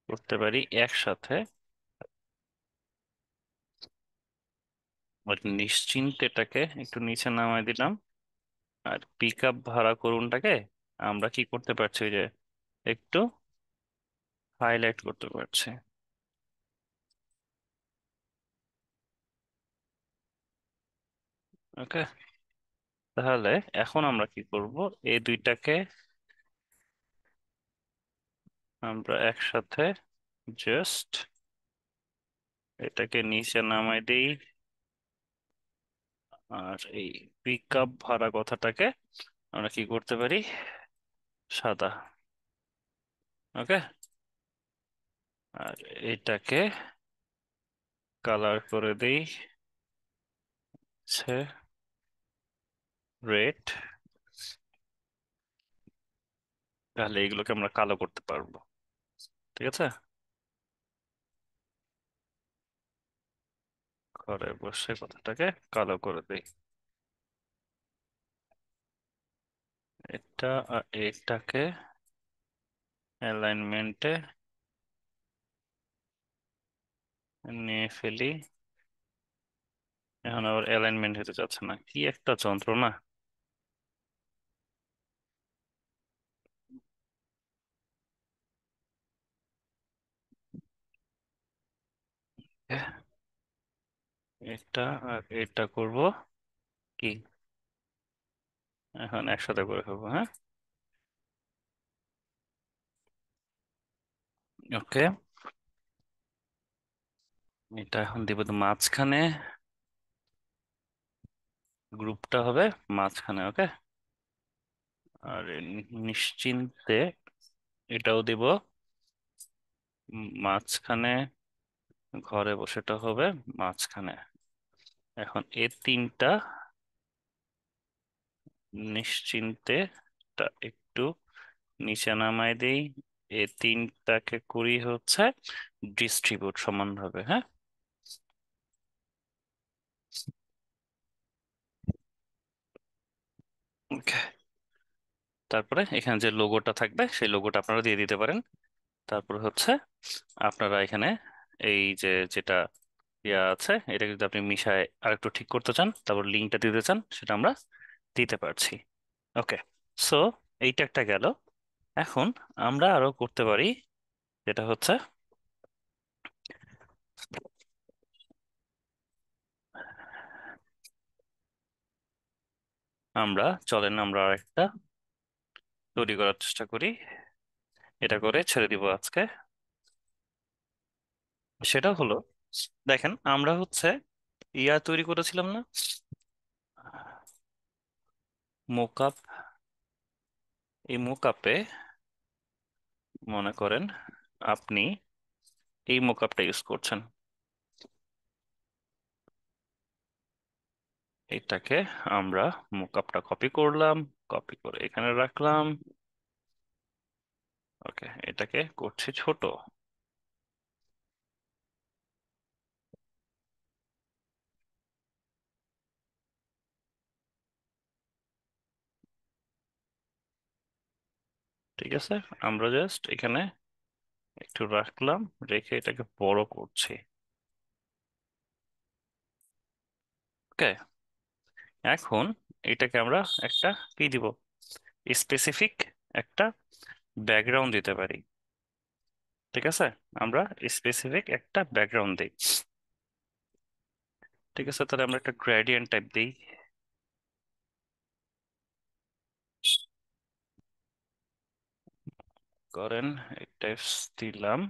Speaker 1: করতে পারি একসাথে। বাট নিশ্চিন্তেটাকে একটু নিচে নামাই দিলাম। আর পিক আপ ভাড়া করুনটাকে আমরা কি করতে পারছি, ওই যে একটু হাইলাইট করতে পারছি। ওকে, তাহলে এখন আমরা কি করব? এই দুইটাকে আমরা একসাথে জাস্ট এটাকে নিচে নামাই দিই। আর এই পিক আপ ভাড়া কথাটাকে আমরা কি করতে পারি? সাদা। ওকে, আর এটাকে কালার করে দিই রেড, তাহলে এগুলোকে আমরা কালো করতে পারবো। ঠিক আছে, ঘরে বসে কথাটাকে কালো করে দিই। এটা আর এটাকে অ্যালাইনমেন্টে নিয়ে ফেলি। এখন আবার অ্যালাইনমেন্ট হতে চাচ্ছে না, কি একটা যন্ত্রণা। এটা আর এটা করব কি, এখন একসাথে করে ফেলবো, হ্যাঁ। ওকে, এটা এখন দিব তো মাঝখানে, গ্রুপটা হবে মাঝখানে, ওকে। আর নিশ্চিন্তে এটাও দিব মাঝখানে, ঘরে বসেটা হবে মাঝখানে। এখন এ তিনটা নিশ্চিন্তে টা একটু নিচে নামাই দেই। এ তিনটাকে করি হচ্ছে ডিস্ট্রিবিউট সমানভাবে, হ্যাঁ। ওকে, তারপরে এখানে যে লোগোটা থাকবে সেই লোগোটা আপনারা দিয়ে দিতে পারেন। তারপর হচ্ছে আপনারা এখানে এই যে যেটা ইয়া আছে, এটা যদি আপনি মিশায় আরেকটু ঠিক করতে চান, তারপর লিঙ্কটা দিতে চান, সেটা আমরা দিতে পারছি। ওকে, সো এইটা একটা গেল। এখন আমরা আরো করতে পারি, যেটা হচ্ছে চলেন আমরা আরেকটা তৈরি করার চেষ্টা করি। এটা করে ছেড়ে দিব আজকে। সেটা হলো, দেখেন আমরা হচ্ছে ইয়া তৈরি করেছিলাম না, মোকআপ। এই মোকআপে মনে করেন আপনি এই মোকআপটা ইউজ করছেন। এটাকে আমরা মোকআপটা কপি করলাম, কপি করে এখানে রাখলাম। ওকে, এটাকে করছি ছোট। ঠিক আছে, আমরা জাস্ট এখানে একটু রাখলাম, রেখে এটাকে বড় করছি। ওকে, এখন এটাকে আমরা একটা কি দিব, স্পেসিফিক একটা ব্যাকগ্রাউন্ড দিতে পারি। ঠিক আছে, আমরা স্পেসিফিক একটা ব্যাকগ্রাউন্ড দিই। ঠিক আছে, তাহলে আমরা একটা গ্রেডিয়েন্ট টাইপ দিই। করেন এই টাইপস দিলাম,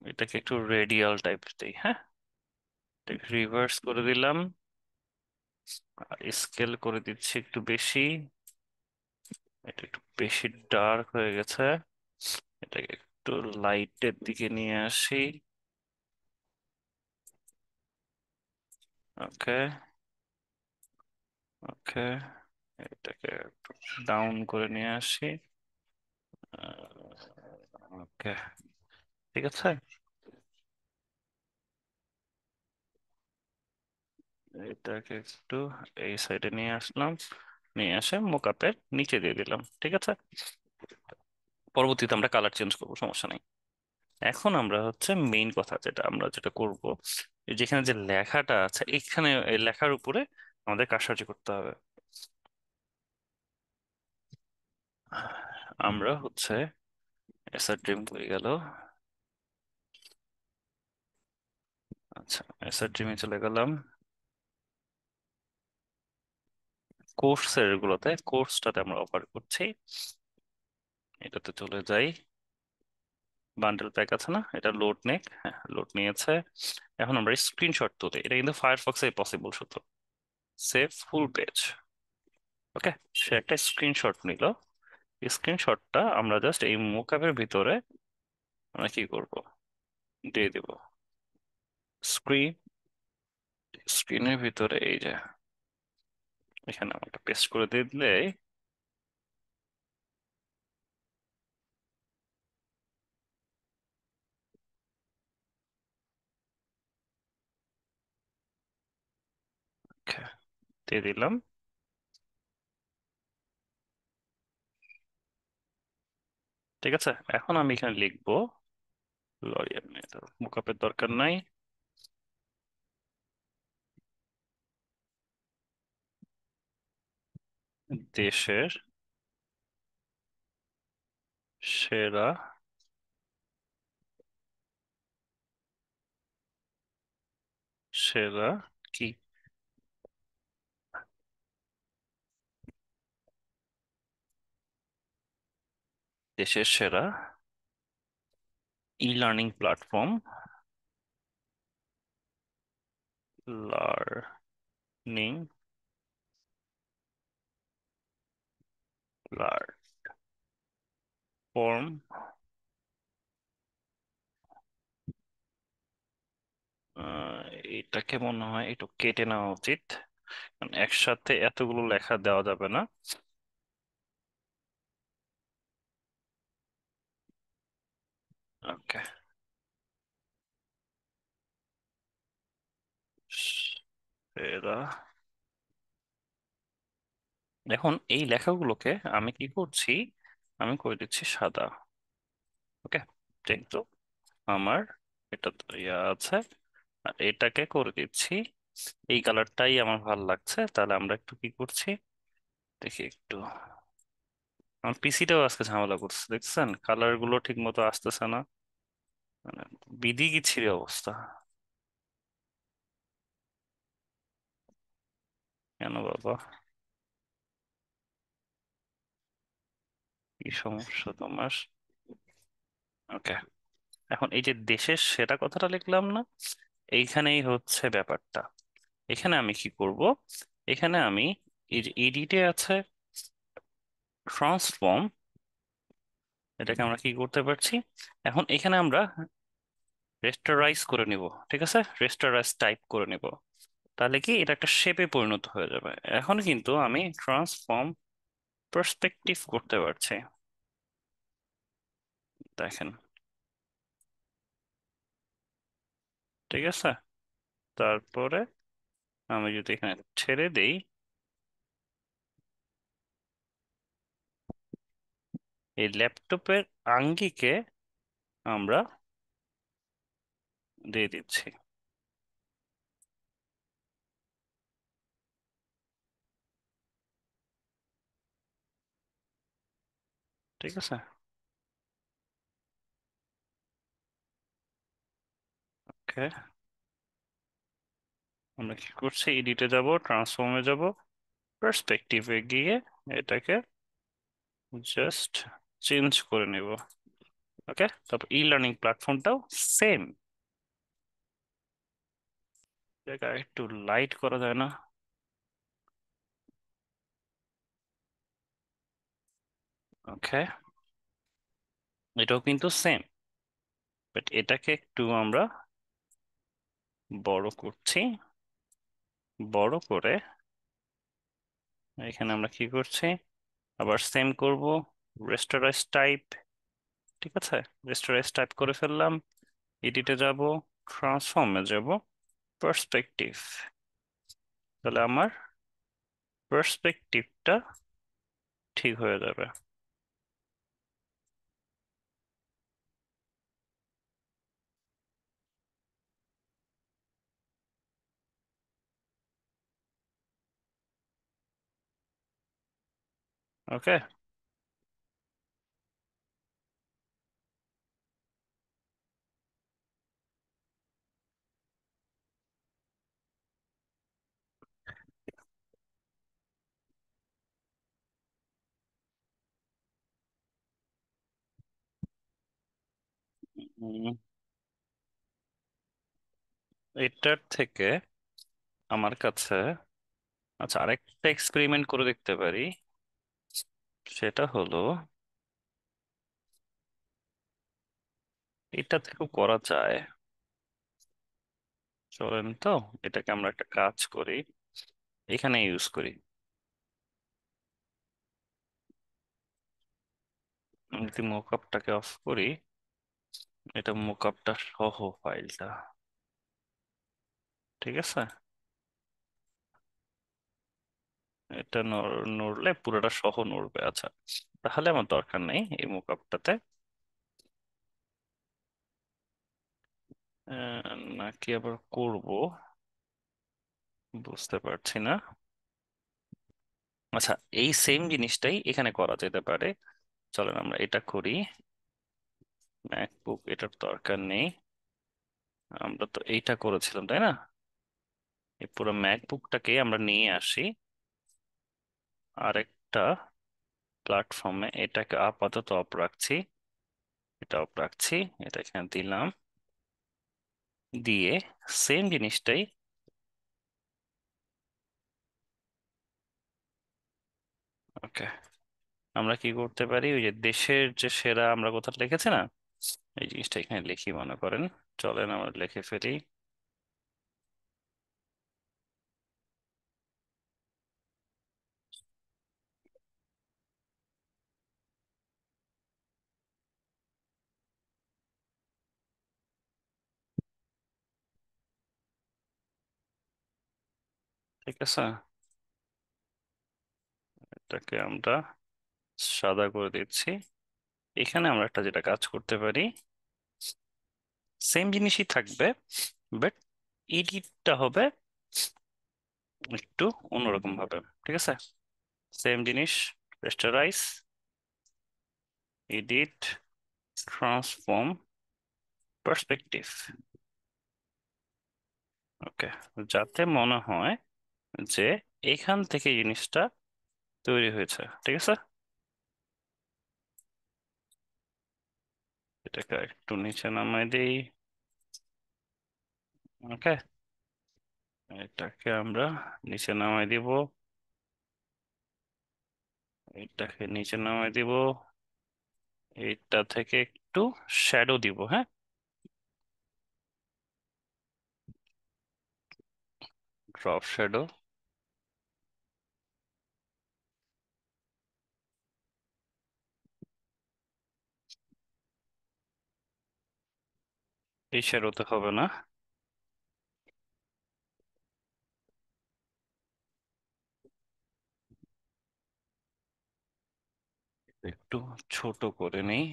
Speaker 1: এটাকে একটু রেডিয়াল টাইপ দিই, হ্যাঁ। রিভার্স করে দিলাম, স্কেল করে দিচ্ছি একটু বেশি। এটা একটু বেশি ডার্ক হয়ে গেছে, এটাকে একটু লাইটের দিকে নিয়ে আসি। ওকে, ওকে, এটাকে একটু ডাউন করে নিয়ে আসি। ওকে, ঠিক আছে। এটাকে একটু এই সাইডে নিয়ে আসলাম, নিয়ে আসে মোকাপের নিচে দিয়ে দিলাম। ঠিক আছে, পরবর্তীতে আমরা কালার চেঞ্জ করবো, সমস্যা নেই। এখন আমরা হচ্ছে মেইন কথা যেটা আমরা যেটা করব, যেখানে যে লেখাটা আছে এখানে এই লেখার উপরে আমাদের কারসাজি করতে হবে। আমরা হচ্ছে এসআর ড্রিম হয়ে গেল। আচ্ছা, এসআর ড্রিমে চলে গেলাম, কোর্সের গুলোতে, কোর্সটাতে আমরা অফার করছি, এটাতে চলে যাই। বান্ডেল প্যাক আছে না, এটা লোড নেক, হ্যাঁ লোড নিয়েছে। এখন আমরা স্ক্রিনশট তুলি, এটা কিন্তু ফায়ারফক্সে পসিবল শুধু। Save full page. ওকে, সে একটা স্ক্রিনশট নিল। স্ক্রিনশটটা আমরা জাস্ট এই মোকআপের ভিতরে আমরা কি করব, দিয়ে দিব স্ক্রিন, স্ক্রিনের ভিতরে এই যে এখানে আমাকে পেস্ট করে দিলে okay, দিয়ে দিলাম। ঠিক আছে, এখন আমি এখানে লিখবো লরিয়াল মেথড, মুকআপের দরকার নাই। দেশের সেরা সেরা কি, দেশের সেরা e learning platform, learning platform. এটাকে মনে হয় একটু কেটে নেওয়া উচিত, কারণ একসাথে এতগুলো লেখা দেওয়া যাবে না। ওকে, সেরা। এখন এই লেখাগুলোকে আমি কি করছি, আমি করে দিচ্ছি সাদা। ওকে, যেহেতু আমার এটা তো ইয়া আছে, আর এটাকে করে দিচ্ছি এই কালারটাই আমার ভালো লাগছে, তাহলে আমরা একটু কি করছি দেখি একটু। আমার পিসিটাও আজকে ঝামেলা করছে, দেখছেন কালার গুলো ঠিক মতো আসতেছে না, মানে বিধি ছিঁড়ে অবস্থা। কেন বাবা, কি সমস্যা তোমার? ওকে, এখন এই যে দেশের সেরা কথাটা লিখলাম না, এইখানেই হচ্ছে ব্যাপারটা। এখানে আমি কি করব, এখানে আমি এই যে এডিটে আছে ট্রান্সফর্ম, এটাকে আমরা কি করতে পারছি, এখন এখানে আমরা রেস্টারাইজ করে নিব। ঠিক আছে, রেস্টারাইজ টাইপ করে নিব, তাহলে কি এটা একটা শেপে পরিণত হয়ে যাবে। এখন কিন্তু আমি ট্রান্সফর্ম পার্সপেক্টিভ করতে পারছি, দেখেন। ঠিক আছে, তারপরে আমি যদি এখানে ছেড়ে দেই, এই ল্যাপটপের আঙ্গিকে আমরা দিয়ে দিচ্ছি। ঠিক আছে, ওকে, আমরা কি করছি, এডিটে যাব, ট্রান্সফর্মে যাব, পার্সপেক্টিভে গিয়ে এটাকে জাস্ট চেঞ্জ করে নেব। ওকে, তারপর ই লার্নিং প্ল্যাটফর্মটাও সেম জায়গায় একটু লাইট করা যায় না? ওকে, এটাও কিন্তু সেম, বাট এটাকে একটু আমরা বড় করছি। বড় করে এখানে আমরা কি করছি, আবার সেম করব, রেস্টোরাইজ টাইপ। ঠিক আছে, রেস্টোরাইজ টাইপ করে ফেললাম, এডিটে যাব, ট্রান্সফর্মে যাব, পার্সপেক্টিভ, তাহলে আমার পার্সপেক্টিভটা ঠিক হয়ে যাবে। ওকে, এটার থেকে আমার কাছে, আচ্ছা আরেকটা এক্সপেরিমেন্ট করে দেখতে পারি, সেটা হলো এটা থেকেও করা যায়। চলেন তো, এটাকে আমরা একটা কাজ করি, এখানে ইউজ করি। যদি মোকআপটাকে অফ করি, এটা মোকআপটা সহ ফাইলটা, ঠিক আছে। এটা নড়লে পুরোটা সহ নড়বে, আচ্ছা। তাহলে আমার দরকার নেই এই মোকআপটাতে। নাকি আবার করব, বুঝতে পারছি না। আচ্ছা, এই সেম জিনিসটাই এখানে করা যেতে পারে। চলেন আমরা এটা করি। ম্যাকবুক এটার দরকার নেই, আমরা তো এইটা করেছিলাম তাই না। এই পুরো ম্যাকবুকটাকে আমরা নিয়ে আসি আরেকটা প্ল্যাটফর্মে, এটাকে আপাতত অফ রাখছি, এটা অফ রাখছি, এটা এখানে দিলাম, দিয়ে সেম জিনিসটাই। ওকে, আমরা কি করতে পারি, ওই যে দেশের যে সেরা আমরা কোথাও লিখেছি না, এই জিনিসটা এখানে লিখি মনে করেন। চলেন আমরা লিখে ফেলি। ঠিক আছে, এটাকে আমরা সাদা করে দিচ্ছি। এখানে আমরা একটা যেটা কাজ করতে পারি, সেম জিনিসই থাকবে, বাট এডিটটা হবে একটু অন্যরকম ভাবে, ঠিক আছে। সেম জিনিস, রেস্টারাইজ, এডিট, ট্রান্সফর্ম, পার্সপেক্টিভ। ওকে, যাতে মনে হয় যে এখান থেকে জিনিসটা তৈরি হয়েছে, ঠিক আছে। এটাকে একটু নিচে নামাই দিই। ওকে, এটাকে আমরা নিচে নামাই দিব, এটাকে নিচে নামাই দিব, এইটা থেকে একটু শ্যাডো দিব, হ্যাঁ। ড্রপ শ্যাডো, এই শ্যাডোতে হবে না, একটু ছোট করে নেই।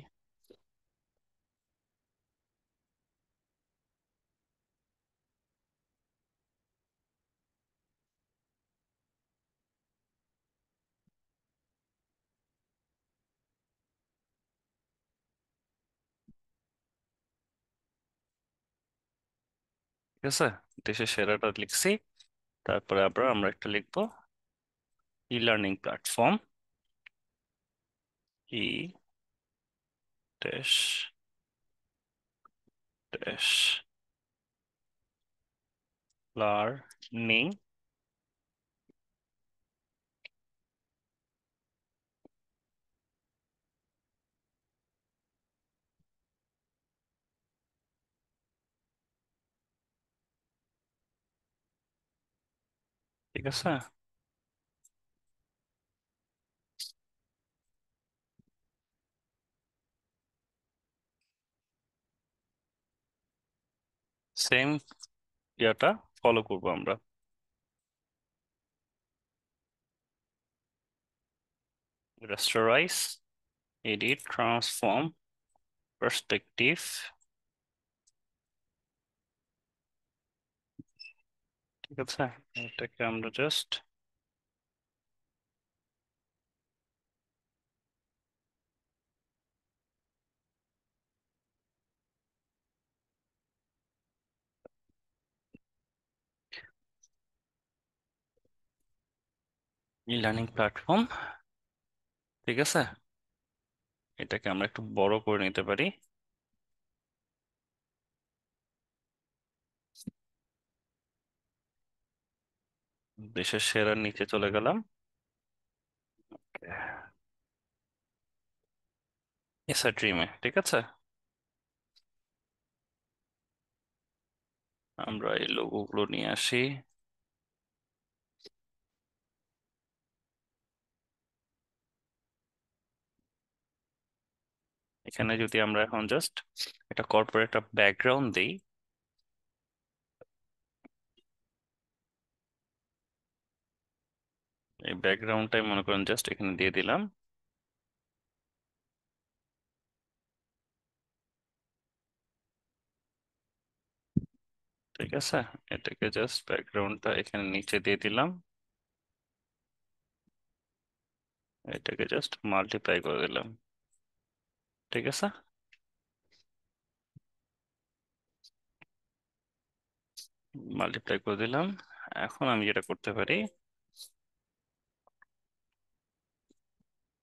Speaker 1: ঠিক আছে, দেশের সেরাটা লিখছি। তারপরে আবার আমরা একটা লিখবো ই লার্নিং প্ল্যাটফর্ম, ই ড্যাশ ড্যাশ লার্নিং। ঠিক আছে, সেম ইয়াটা ফলো করবো আমরা। রেস্টোরাইজ, এডিট, ট্রান্সফর্ম, পার্সপেক্টিভ। ঠিক আছে, এটাকে আমরা জাস্ট ই লার্নিং প্ল্যাটফর্ম, ঠিক আছে। এটাকে আমরা একটু বড় করে নিতে পারি। দেশের সেরার নিচে চলে গেলাম, এসআর ড্রিমে, ঠিক আছে। আমরা এই লোগো গুলো নিয়ে আসি। এখানে যদি আমরা এখন জাস্ট একটা কর্পোরেট একটা ব্যাকগ্রাউন্ড দিই, এই ব্যাকগ্রাউন্ডটাই মনে করেন জাস্ট এখানে দিয়ে দিলাম। ঠিক আছে, এটাকে জাস্ট ব্যাকগ্রাউন্ডটা এখানে নিচে দিয়ে দিলাম, এটাকে জাস্ট মাল্টিপ্লাই করে দিলাম। ঠিক আছে, মাল্টিপ্লাই করে দিলাম। এখন আমি যেটা করতে পারি,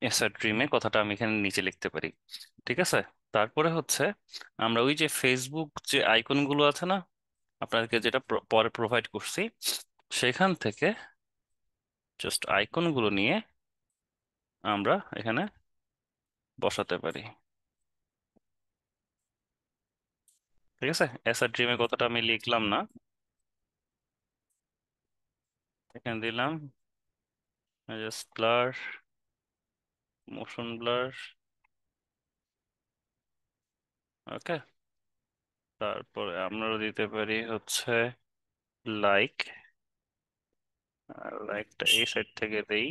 Speaker 1: এসআর ড্রিমে কথাটা আমি এখানে নিচে লিখতে পারি। ঠিক আছে, তারপরে হচ্ছে আমরা ওই যে ফেসবুক যে আইকন গুলো আছে না, আপনাদেরকে যেটা পরে প্রোভাইড করছি, সেখান থেকে জাস্ট আইকন গুলো নিয়ে আমরা এখানে বসাতে পারি। ঠিক আছে, এসআর ড্রিমে কথাটা আমি লিখলাম না, এখানে দিলাম জাস্ট ব্লার, মোশন ব্লার। ওকে, তারপরে আমরা দিতে পারি হচ্ছে লাইক, লাইকটা এই সাইড থেকে দেই।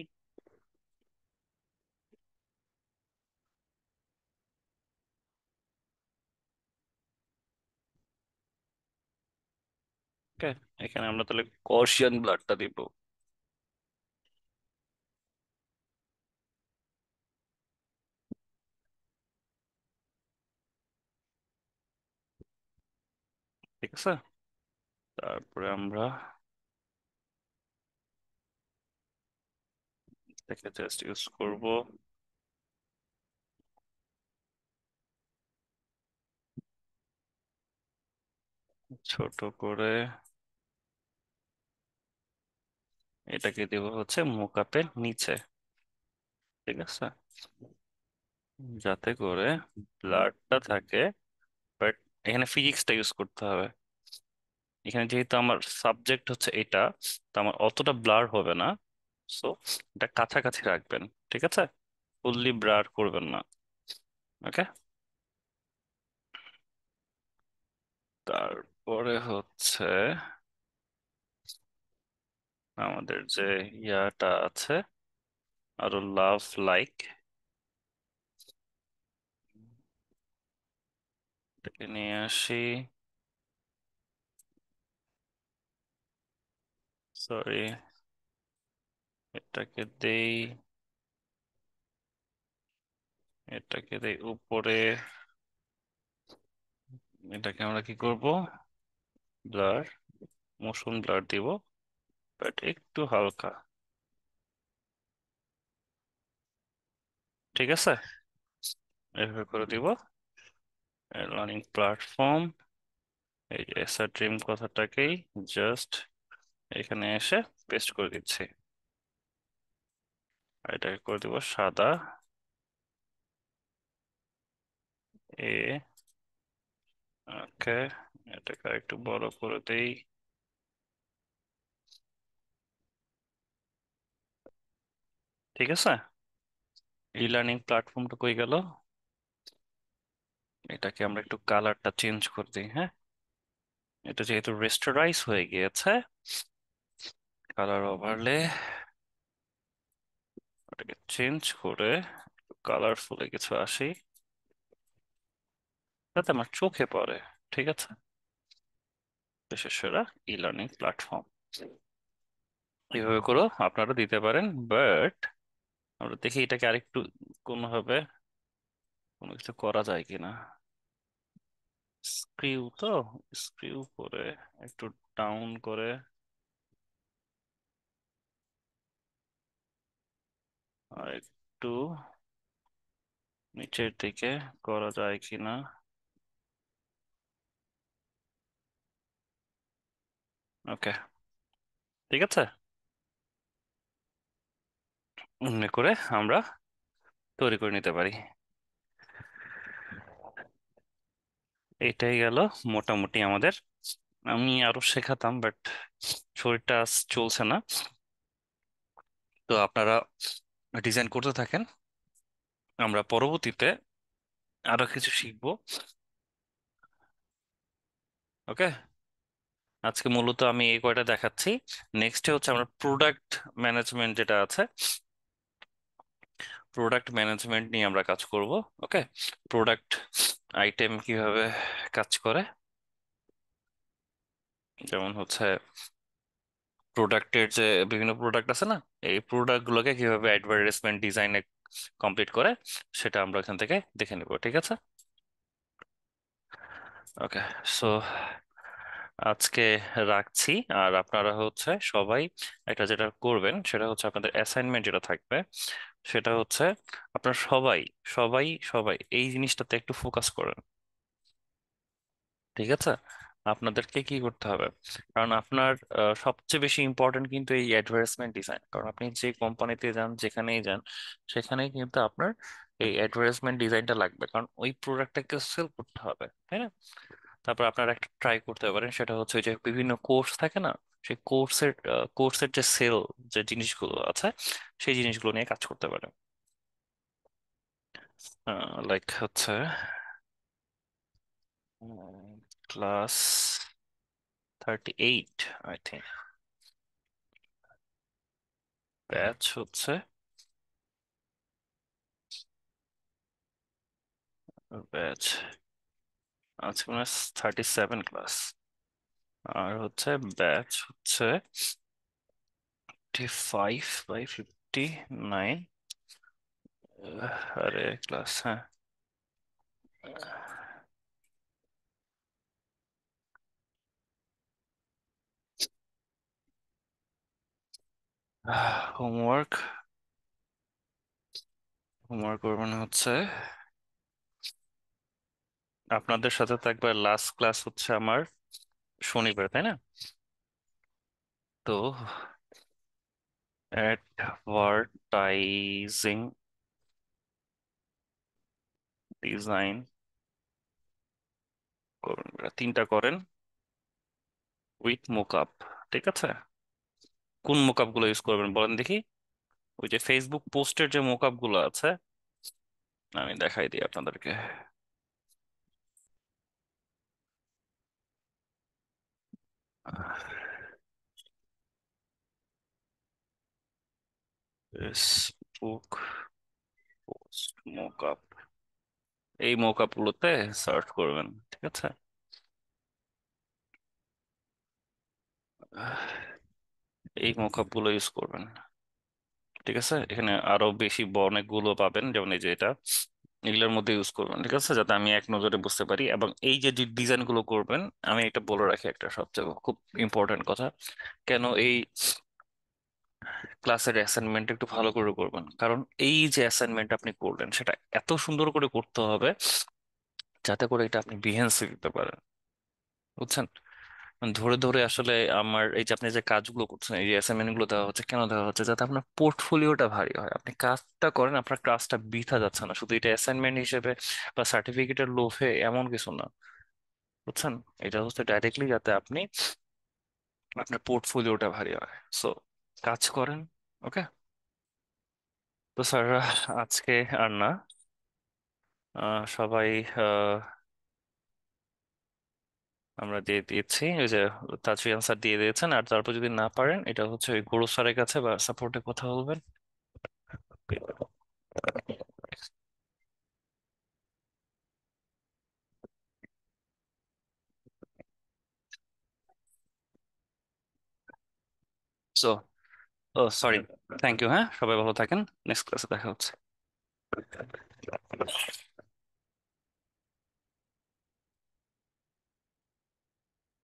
Speaker 1: ওকে, এখানে আমরা তাহলে গaussian ব্লারটা দিব। ঠিক আছে, তারপরে আমরা এটাকে জাস্ট ইউজ করব ছোট করে, এটাকে দেব হচ্ছে মোকআপের নিচে। ঠিক আছে, যাতে করে ব্লারটা থাকে, বাট এখানে ফিজিক্সটা ইউজ করতে হবে। এখানে যেহেতু আমার সাবজেক্ট হচ্ছে এটা, তো আমার অতটা ব্লার হবে না। সো এটা কাছাকাছি রাখবেন। ঠিক আছে, ফুললি ব্লার করবেন না। ওকে, তারপরে হচ্ছে আমাদের যে ইয়াটা আছে, আরো লাভ লাইক, এটাকে নিয়ে আসি। সরি, এটাকে দেই, এটাকে দেই উপরে। এটাকে আমরা কি করব, ব্লার, মোশন ব্লার দিব, বাট একটু হালকা। ঠিক আছে, এভাবে করে দিব। লার্নিং প্ল্যাটফর্ম, এই যে এসআর ড্রিম কথাটাকেই জাস্ট এখানে এসে পেস্ট করে দিচ্ছি, আর এটাকে করে দিব সাদা, এ। ওকে, এটাকে একটু বড় করে দেই। ঠিক আছে, ই লার্নিং প্ল্যাটফর্মটা কই গেল, এটাকে আমরা একটু কালারটা চেঞ্জ করে দিই। হ্যাঁ, এটা যেহেতু রেস্টারাইজ হয়ে গিয়েছে, কালার ওভারলে ওটাকে চেঞ্জ করে কালারফুল কিছু আসি, যাতে আমার চোখে পড়ে। ঠিক আছে, বিশেষ করে ই লার্নিং প্ল্যাটফর্ম এইভাবে করো আপনারা দিতে পারেন, বাট আমরা দেখি এটাকে আরেকটু কোনোভাবে কোনো কিছু করা যায় কিনা। স্ক্রিউ তো, স্ক্রিউ করে একটু ডাউন করে আর একটু নিচের দিকে করা যায় কিনা। ওকে, ঠিক আছে, এমনি করে আমরা তৈরি করে নিতে পারি। এটাই গেল মোটামুটি আমাদের। আমি আরো শেখাতাম, বাট শরীরটা আজ চলছে না। তো আপনারা ডিজাইন করতে থাকেন, আমরা পরবর্তীতে আরো কিছু শিখবো। ওকে, আজকে মূলত আমি এই কয়টা দেখাচ্ছি। নেক্সটে হচ্ছে আমরা প্রোডাক্ট ম্যানেজমেন্ট যেটা আছে, প্রোডাক্ট ম্যানেজমেন্ট নিয়ে আমরা কাজ করব। ওকে, প্রোডাক্ট আইটেম কিভাবে কাজ করে, যেমন হচ্ছে প্রোডাক্টের যে বিভিন্ন প্রোডাক্ট আছে না, এই প্রোডাক্ট গুলোকে কিভাবে অ্যাডভার্টাইজমেন্ট ডিজাইনে কমপ্লিট করে, সেটা আমরা এখান থেকে দেখে নেব, ঠিক আছে? ওকে, সো আজকে রাখছি। আর আপনারা হচ্ছে সবাই একটা যেটা করবেন সেটা হচ্ছে আপনাদের অ্যাসাইনমেন্ট যেটা থাকবে, সেটা হচ্ছে আপনারা সবাই সবাই সবাই এই জিনিসটাতে একটু ফোকাস করেন, ঠিক আছে? আপনাদেরকে কি করতে হবে, কারণ আপনার সবচেয়ে বেশি ইম্পর্টেন্ট কিন্তু এই অ্যাডভার্টাইজমেন্ট ডিজাইন। কারণ আপনি যে কোম্পানিতে যান, যেখানেই যান, সেখানেই কিন্তু আপনার এই অ্যাডভার্টাইজমেন্ট ডিজাইনটা লাগবে, কারণ ওই প্রোডাক্টটাকে সেল করতে হবে, তাই না? তারপর আপনারা একটা ট্রাই করতে পারেন, সেটা হচ্ছে ওই যে বিভিন্ন কোর্স থাকে না, সেই কোর্সের যে সেল, যে জিনিসগুলো আছে, সেই জিনিসগুলো নিয়ে কাজ করতে পারেন। লাইক হচ্ছে ক্লাস 38 আই থিঙ্ক, ব্যাচ হচ্ছে, ব্যাচ আজকে মানে 37 ক্লাস, আর হচ্ছে ব্যাচ হচ্ছে 55/59। আরে ক্লাস, হ্যাঁ। হোমওয়ার্ক, হোমওয়ার্ক করবেন হচ্ছে, আপনাদের সাথে তো একবার লাস্ট ক্লাস হচ্ছে আমার শনিবার, তাই না? তো অ্যাডভার্টাইজিং ডিজাইন করবেন, তিনটা করেন উইথ মোকআপ, ঠিক আছে? কোন মোকআপ গুলো ইউজ করবেন বলেন দেখি। ওই যে ফেসবুক পোস্টের যে মোকআপ গুলো আছে, আমি দেখাই দিই আপনাদেরকে। ফেসবুক পোস্ট মোকআপ, এই মোকআপ গুলোতে সার্চ করবেন, ঠিক আছে? এই মোকআপ গুলো ইউজ করবেন, ঠিক আছে? এখানে আরো বেশি অনেকগুলো পাবেন, যেমন এই যে এটা, এগুলোর মধ্যে ইউজ করবেন, ঠিক আছে? যাতে আমি এক নজরে বুঝতে পারি। এবং এই যে ডিজাইন গুলো করবেন, আমি এটা বলে রাখি একটা সবচেয়ে খুব ইম্পর্টেন্ট কথা, কেন এই ক্লাসের অ্যাসাইনমেন্ট একটু ভালো করে করবেন, কারণ এই যে অ্যাসাইনমেন্ট আপনি করলেন সেটা এত সুন্দর করে করতে হবে যাতে করে এটা আপনি বিহেন্সে দিতে পারেন, বুঝছেন? মানে ধরে ধরে আসলে আমার এই যে আপনি যে কাজগুলো করছেন, এই যে অ্যাসাইনমেন্ট গুলো দেওয়া হচ্ছে, কেন দেওয়া হচ্ছে? যাতে আপনার পোর্টফোলিওটা ভারী হয়, আপনি কাজটা করেন, আপনার কাজটা বৃথা যাচ্ছে না শুধু এটা অ্যাসাইনমেন্ট হিসেবে বা সার্টিফিকেটের লোভে, এমন কিছু না, বুঝছেন? এটা হচ্ছে ডাইরেক্টলি যাতে আপনি আপনার পোর্টফোলিওটা ভারী হয়। সো কাজ করেন, ওকে? তো স্যার, আজকে আর না, সবাই আমরা দিয়ে দিয়েছি, ওই যে তাজুই আনসার দিয়ে দিয়েছেন। আর তারপর যদি না পারেন, এটা হচ্ছে ওই গুরু স্যারের কাছে বা সাপোর্টে কথা বলবেন। So, oh sorry, thank you, হ্যাঁ, সবাই ভালো থাকেন, নেক্সট ক্লাসে দেখা হচ্ছে।